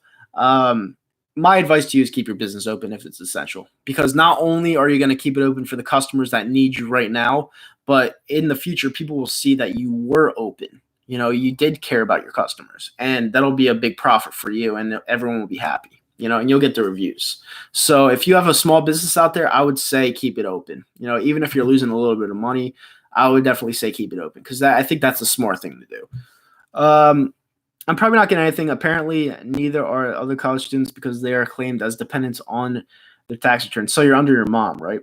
[SPEAKER 1] my advice to you is keep your business open if it's essential, because not only are you going to keep it open for the customers that need you right now, but in the future, people will see that you were open. You did care about your customers, and that'll be a big profit for you, and everyone will be happy, and you'll get the reviews. So if you have a small business out there, I would say keep it open. Even if you're losing a little bit of money, I would definitely say keep it open because I think that's a smart thing to do. I'm probably not getting anything. Apparently, neither are other college students because they are claimed as dependents on their tax returns. So you're under your mom, right?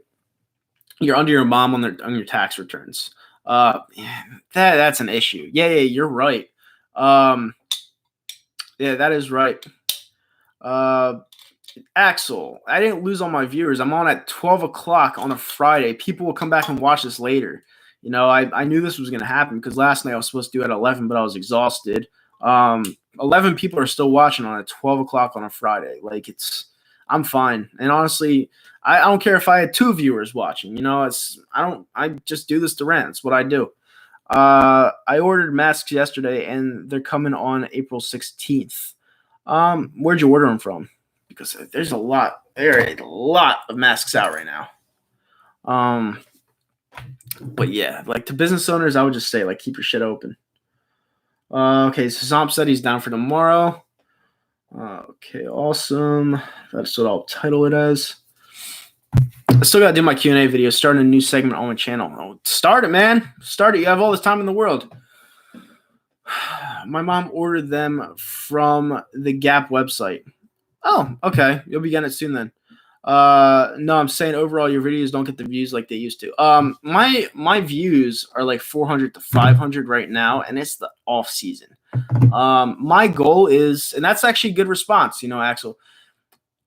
[SPEAKER 1] You're under your mom on your tax returns. That's an issue. Yeah, you're right. Yeah, that is right. Axel, I didn't lose all my viewers. I'm on at 12 o'clock on a Friday. People will come back and watch this later. I knew this was going to happen because last night I was supposed to do it at 11, but I was exhausted. 11 people are still watching on at 12 o'clock on a Friday. Like I'm fine. And honestly, I don't care if I had 2 viewers watching, I just do this to rant. It's what I do. I ordered masks yesterday and they're coming on April 16th. Where'd you order them from? Because there are a lot of masks out right now. But yeah, like to business owners, I would just say like, keep your shit open. Okay, so Zomp said he's down for tomorrow. Okay, awesome. That's what I'll title it as. I still gotta do my Q&A video, starting a new segment on my channel. Oh, start it, man. Start it. You have all this time in the world. My mom ordered them from the Gap website. Oh, okay. You'll be getting it soon then. No, I'm saying overall your videos don't get the views like they used to. My views are like 400 to 500 right now, and it's the off season. My goal is, and that's actually a good response, Axel.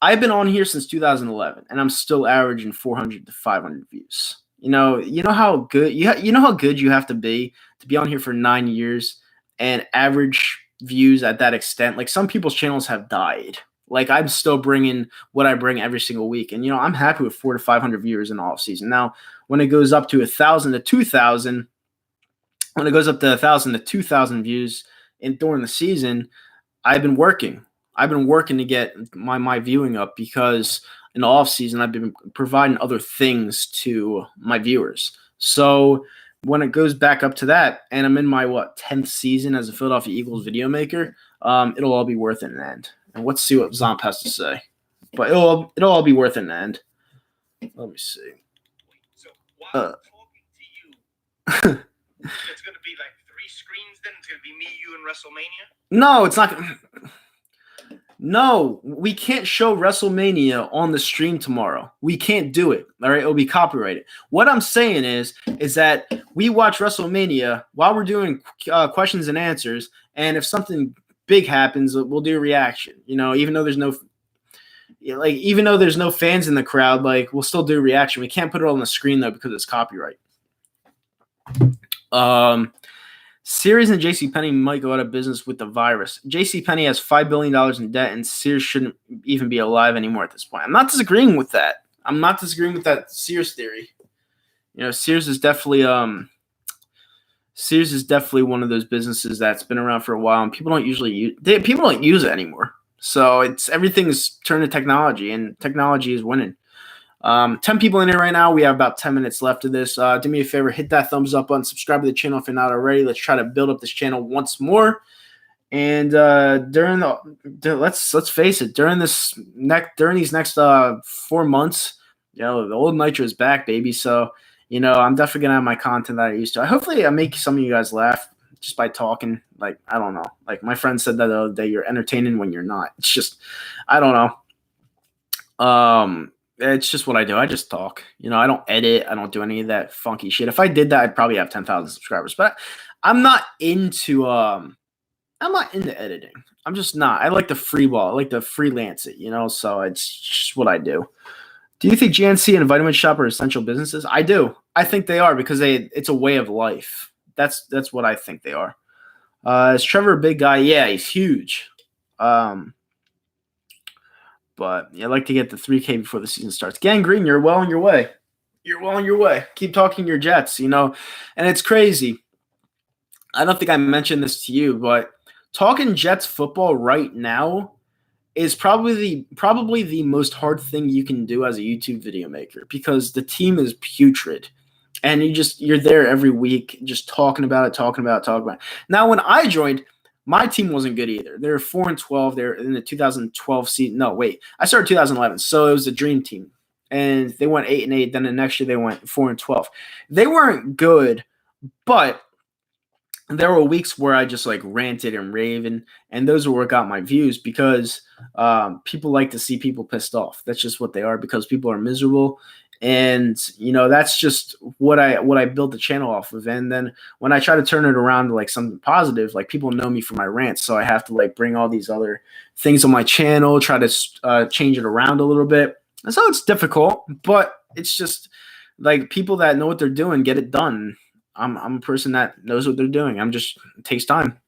[SPEAKER 1] I've been on here since 2011, and I'm still averaging 400 to 500 views. You know how good how good you have to be on here for 9 years and average views at that extent. Like some people's channels have died. Like I'm still bringing what I bring every single week, and I'm happy with 400 to 500 viewers in the off season. Now, when it goes up to 1,000 to 2,000, when it goes up to 1,000 to 2,000 views during the season, I've been working to get my viewing up because in the off season I've been providing other things to my viewers. So when it goes back up to that, and I'm in my 10th season as a Philadelphia Eagles video maker, it'll all be worth it in the end. And let's see what Zomp has to say. But it'll all be worth it in the end. Let me see.
[SPEAKER 2] So while I'm talking to you, it's going to be like 3 screens then? It's going to be me, you, and WrestleMania?
[SPEAKER 1] No, it's not. No, we can't show WrestleMania on the stream tomorrow. We can't do it. All right, it'll be copyrighted. What I'm saying is that we watch WrestleMania while we're doing questions and answers, and if something big happens, we'll do a reaction. Even though there's no fans in the crowd, like we'll still do a reaction. We can't put it on the screen though because it's copyright. Sears and JCPenney might go out of business with the virus. JCPenney has $5 billion in debt, and Sears shouldn't even be alive anymore at this point. I'm not disagreeing with that. I'm not disagreeing with that Sears theory. You know, Sears is definitely one of those businesses that's been around for a while, and people don't usually use it anymore. So everything is turned to technology, and technology is winning. 10 people in here right now. We have about 10 minutes left of this. Do me a favor, hit that thumbs up button, subscribe to the channel if you're not already. Let's try to build up this channel once more. And let's face it, during these next 4 months, the old Nitro is back, baby. So I'm definitely gonna have my content that I used to. Hopefully, I make some of you guys laugh just by talking. Like, I don't know. Like, my friend said that the other day, you're entertaining when you're not. It's just, I don't know. It's just what I do. I just talk. I don't edit. I don't do any of that funky shit. If I did that, I'd probably have 10,000 subscribers. But I'm not into editing. I'm just not. I like to freeball. I like to freelance it. So it's just what I do. Do you think GNC and Vitamin Shop are essential businesses? I do. I think they are because it's a way of life. That's what I think they are. Is Trevor a big guy? Yeah, he's huge. But I'd like to get the 3K before the season starts. Gangrene, you're well on your way. You're well on your way. Keep talking your Jets, and it's crazy. I don't think I mentioned this to you, but talking Jets football right now is probably the most hard thing you can do as a YouTube video maker because the team is putrid. And you're there every week just talking about it. Now, when I joined, my team wasn't good either. They were 4-12. They're in the 2012 season. No, wait. I started 2011, so it was a dream team. And they went 8-8. Then the next year they went 4-12. They weren't good, but there were weeks where I just like ranted and raved, and those were what got my views because people like to see people pissed off. That's just what they are because people are miserable. And that's just what I built the channel off of. And then when I try to turn it around to like something positive, like people know me for my rants, so I have to like bring all these other things on my channel, try to change it around a little bit. And so it's difficult, but it's just like people that know what they're doing get it done. I'm a person that knows what they're doing. It takes time.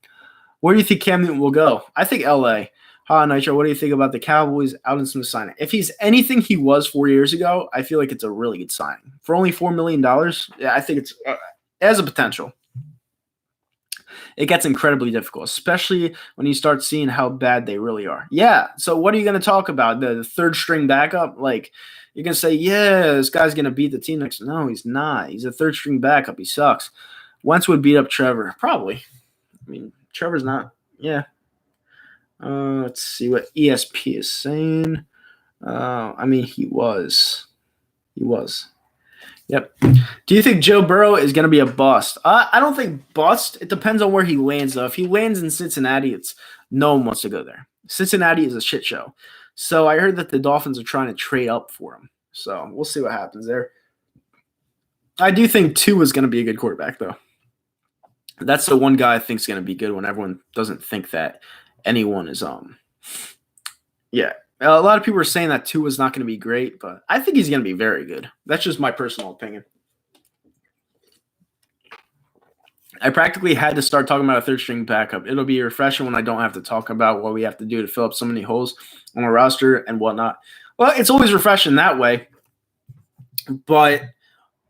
[SPEAKER 1] Where do you think Cam Newton will go? I think LA. Hi, Nitro. What do you think about the Cowboys Alden Smith signing? If he's anything he was 4 years ago, I feel like it's a really good signing. For only $4 million, yeah, I think it has a potential. It gets incredibly difficult, especially when you start seeing how bad they really are. Yeah, so what are you going to talk about? The third string backup? Like, you're going to say, yeah, this guy's going to beat the team next. No, he's not. He's a third string backup. He sucks. Wentz would beat up Trevor. Probably. I mean, Trevor's not. Yeah. Let's see what ESP is saying. I mean, he was. Yep. Do you think Joe Burrow is going to be a bust? I don't think bust. It depends on where he lands, though. If he lands in Cincinnati, no one wants to go there. Cincinnati is a shit show. So I heard that the Dolphins are trying to trade up for him. So we'll see what happens there. I do think Tua is going to be a good quarterback, though. That's the one guy I think is going to be good when everyone doesn't think that anyone is yeah. A lot of people are saying that Tua is not going to be great, but I think he's going to be very good. That's just my personal opinion. I practically had to start talking about a third string backup. It'll be refreshing when I don't have to talk about what we have to do to fill up so many holes on our roster and whatnot. Well, it's always refreshing that way. But,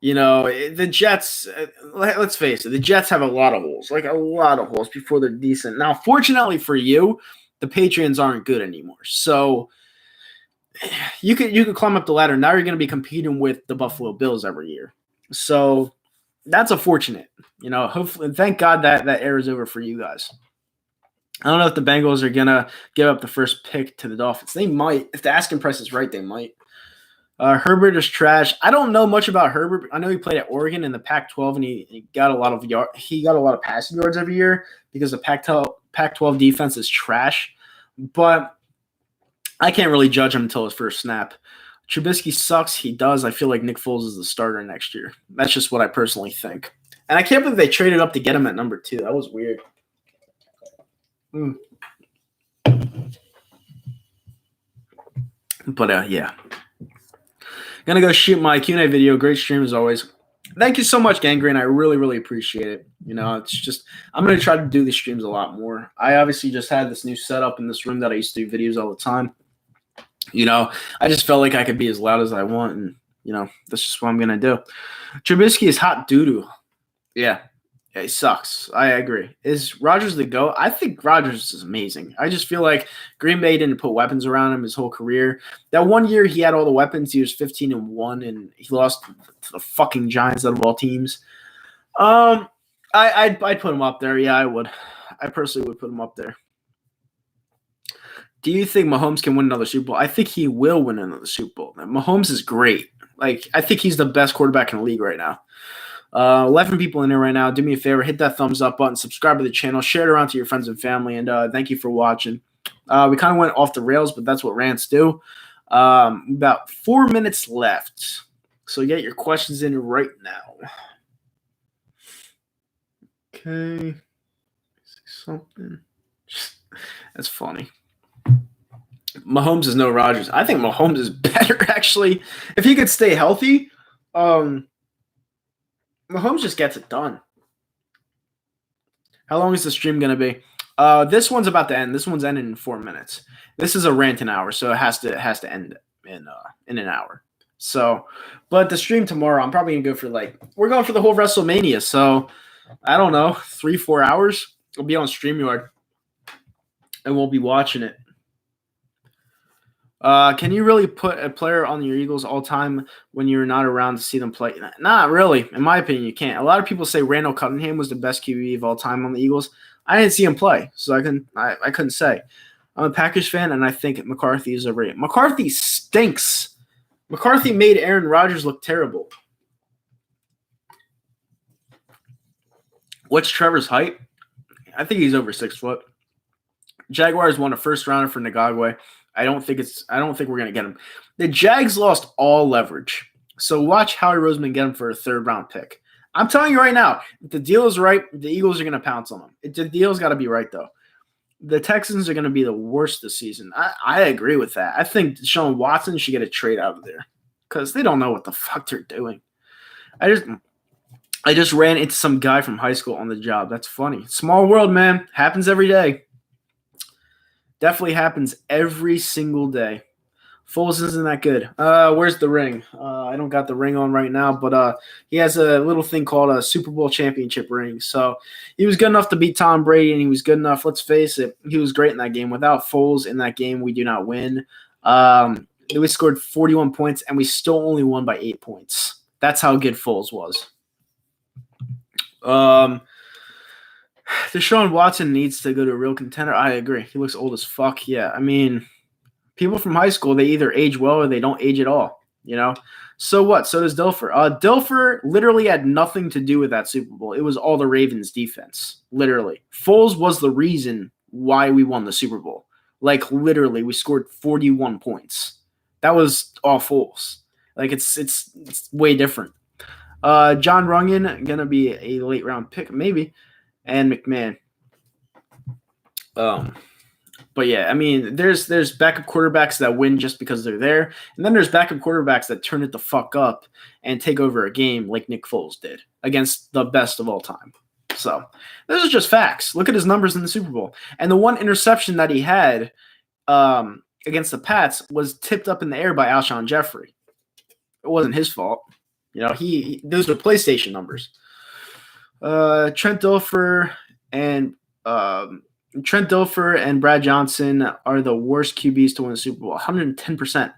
[SPEAKER 1] the Jets, let's face it, the Jets have a lot of holes, like a lot of holes before they're decent. Now, fortunately for you, the Patriots aren't good anymore. So you could climb up the ladder. Now you're going to be competing with the Buffalo Bills every year. So that's unfortunate. Hopefully, thank God that era is over for you guys. I don't know if the Bengals are going to give up the first pick to the Dolphins. They might. If the asking price is right, they might. Herbert is trash. I don't know much about Herbert. I know he played at Oregon in the Pac-12, and he got a lot of passing yards every year because the Pac-12 defense is trash. But I can't really judge him until his first snap. Trubisky sucks. He does. I feel like Nick Foles is the starter next year. That's just what I personally think. And I can't believe they traded up to get him at number 2. That was weird. But, yeah. Gonna go shoot my Q&A video. Great stream as always. Thank you so much, Gangrene. I really, really appreciate it. It's just I'm gonna try to do these streams a lot more. I obviously just had this new setup in this room that I used to do videos all the time. You know, I just felt like I could be as loud as I want, and that's just what I'm gonna do. Trubisky is hot doo-doo. Yeah, he sucks. I agree. Is Rodgers the GOAT? I think Rodgers is amazing. I just feel like Green Bay didn't put weapons around him his whole career. That one year he had all the weapons. He was 15-1, and he lost to the fucking Giants out of all teams. I'd put him up there. Yeah, I would. I personally would put him up there. Do you think Mahomes can win another Super Bowl? I think he will win another Super Bowl. Mahomes is great. Like, I think he's the best quarterback in the league right now. 11 people in there right now. Do me a favor, hit that thumbs up button, subscribe to the channel, share it around to your friends and family, and thank you for watching. We kind of went off the rails, but that's what rants do. About 4 minutes left, so get your questions in right now. Okay, something. That's funny. Mahomes is no Rodgers. I think Mahomes is better, actually. If he could stay healthy, Mahomes just gets it done. How long is the stream going to be? This one's about to end. This one's ending in 4 minutes. This is a ranting hour, so it has to end in an hour. So, but the stream tomorrow, I'm probably going to go for we're going for the whole WrestleMania. So, I don't know, 3-4 hours. We'll be on StreamYard, and we'll be watching it. Can you really put a player on your Eagles all time when you're not around to see them play? Not really. In my opinion, you can't. A lot of people say Randall Cunningham was the best QB of all time on the Eagles. I didn't see him play, so I couldn't say. I'm a Packers fan, and I think McCarthy is overrated. McCarthy stinks. McCarthy made Aaron Rodgers look terrible. What's Trevor's height? I think he's over 6 foot. Jaguars won a first rounder for Ngagwe. I don't think we're gonna get him. The Jags lost all leverage. So watch Howie Roseman get him for a 3rd round pick. I'm telling you right now, if the deal is right, the Eagles are gonna pounce on him. The deal's gotta be right though. The Texans are gonna be the worst this season. I agree with that. I think Deshaun Watson should get a trade out of there. Because they don't know what the fuck they're doing. I just ran into some guy from high school on the job. That's funny. Small world, man. Happens every day. Definitely happens every single day. Foles isn't that good. Where's the ring? I don't got the ring on right now, but he has a little thing called a Super Bowl championship ring. So he was good enough to beat Tom Brady, and he was good enough. Let's face it, he was great in that game. Without Foles in that game, we do not win. We scored 41 points, and we still only won by 8 points. That's how good Foles was. Deshaun Watson needs to go to a real contender. I agree. He looks old as fuck. Yeah, I mean, people from high school, they either age well or they don't age at all, So what? So does Dilfer. Dilfer literally had nothing to do with that Super Bowl. It was all the Ravens' defense, literally. Foles was the reason why we won the Super Bowl. Literally, we scored 41 points. That was all Foles. It's way different. John Runyon, going to be a late round pick, maybe. And McMahon. But yeah, I mean, there's backup quarterbacks that win just because they're there, and then there's backup quarterbacks that turn it the fuck up and take over a game like Nick Foles did against the best of all time. So those are just facts. Look at his numbers in the Super Bowl, and the one interception that he had against the Pats was tipped up in the air by Alshon Jeffrey. It wasn't his fault. Those are PlayStation numbers. Trent Dilfer and Brad Johnson are the worst QBs to win the Super Bowl. 110%.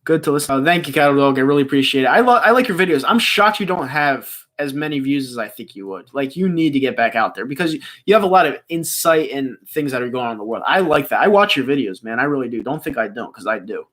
[SPEAKER 1] Good to listen. Thank you, Cattle Dog. I really appreciate it. I like your videos. I'm shocked you don't have as many views as I think you would. You need to get back out there because you have a lot of insight and things that are going on in the world. I like that. I watch your videos, man. I really do. Don't think I don't, because I do.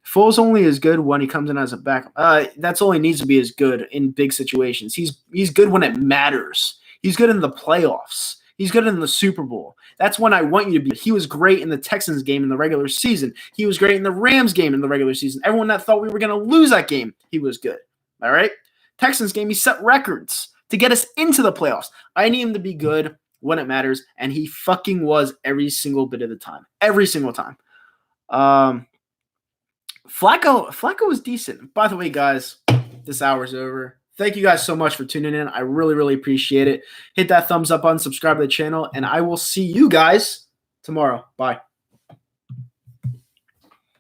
[SPEAKER 1] Foles only is good when he comes in as a backup. That's all he needs to be is good in big situations. He's good when it matters. He's good in the playoffs. He's good in the Super Bowl. That's when I want you to be. He was great in the Texans game in the regular season. He was great in the Rams game in the regular season. Everyone that thought we were going to lose that game, he was good. All right? Texans game, he set records to get us into the playoffs. I need him to be good when it matters, and he fucking was every single bit of the time. Every single time. Flacco was decent. By the way, guys, this hour's over. Thank you guys so much for tuning in. I really, really appreciate it. Hit that thumbs up button, subscribe to the channel, and I will see you guys tomorrow. Bye.